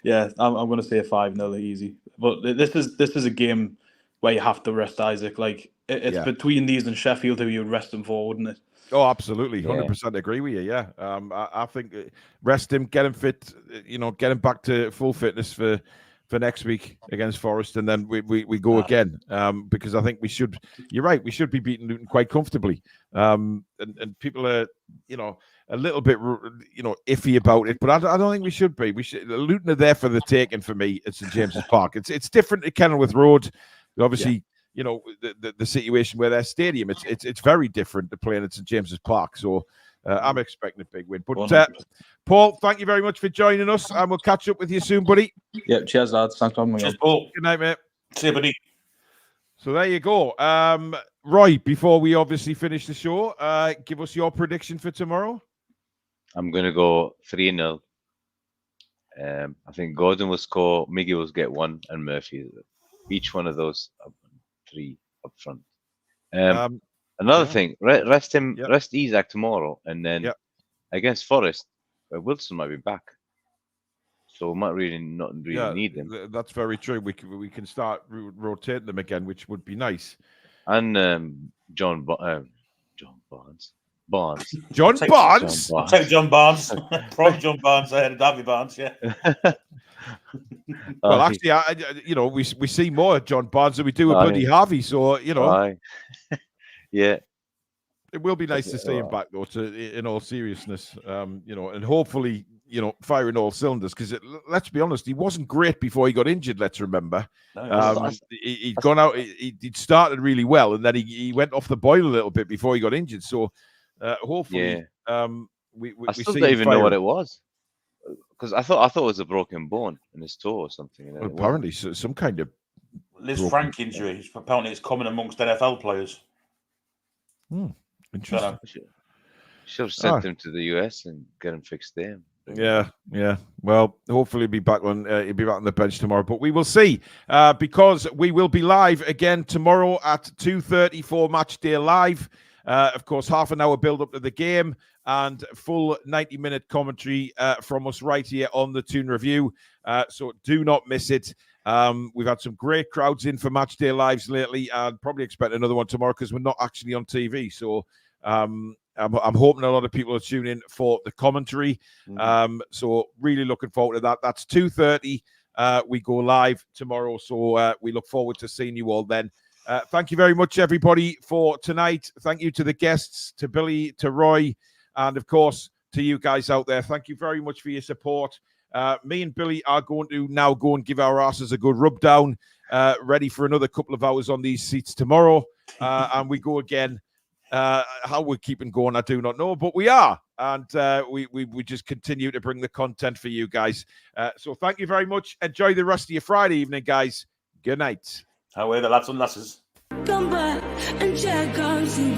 Yeah, I'm going to say 5-0 easy. But this is a game where you have to rest Isaac. Like it's between these and Sheffield who you rest him for, wouldn't it? Oh, absolutely, 100% agree with you. Yeah, I think rest him, get him fit. Get him back to full fitness for next week against Forest, and then we go again. Because I think we should. You're right. We should be beating Luton quite comfortably. And people are a little bit iffy about it, but I don't think we should be. Luton are there for the taking for me at St James's Park. It's different at Kenilworth Road. Obviously, the situation where their stadium, it's very different to playing at St James's Park. So I'm expecting a big win. But Paul, thank you very much for joining us, and we'll catch up with you soon, buddy. Yeah, cheers, lads. Thanks for having me. Cheers, Paul. Good night, mate. See you, buddy. So there you go. Roy, before we obviously finish the show, give us your prediction for tomorrow. I'm going to go 3-0. I think Gordon will score, Miggy will get 1, and Murphy. Each one of those 3 up front. Another thing, rest Isaac tomorrow, and then against Forest, Wilson might be back, so we might not need him. That's very true. We can start rotating them again, which would be nice. And John Barnes. John Barnes. I'll take John Barnes. Prime John Barnes ahead of Davy Barnes. Yeah. Well, actually, we see more of John Barnes than we do with bloody Harvey. So yeah, it will be nice to see him back, though. In all seriousness, and hopefully, firing all cylinders. Because let's be honest, he wasn't great before he got injured. Let's remember, he'd gone out. He'd started really well, and then he went off the boil a little bit before he got injured. So hopefully, we I still see don't him even know what firing. it was. Because I thought it was a broken bone in his toe or something. Well, apparently, some kind of Liz Frank injury. Apparently, it's common amongst NFL players. Interesting. Should have sent him to the US and get him fixed there. Yeah. Well, hopefully he'll be back on the bench tomorrow, but we will see because we will be live again tomorrow at 2:30 for Match Day Live. Of course, half an hour build up to the game and full 90-minute commentary from us right here on the Toon Review. So do not miss it. We've had some great crowds in for Match Day Lives lately, and probably expect another one tomorrow because we're not actually on TV. So I'm hoping a lot of people are tuning in for the commentary. So really looking forward to that. That's 2:30. We go live tomorrow, so we look forward to seeing you all then. Thank you very much, everybody, for tonight. Thank you to the guests, to Billy, to Roy, and of course to you guys out there. Thank you very much for your support. Me and Billy are going to now go and give our asses a good rub down, ready for another couple of hours on these seats tomorrow. And we go again. How we're keeping going, I do not know, but we are. And we just continue to bring the content for you guys. So thank you very much. Enjoy the rest of your Friday evening, guys. Good night. How are the lads and lasses? Come back and check out the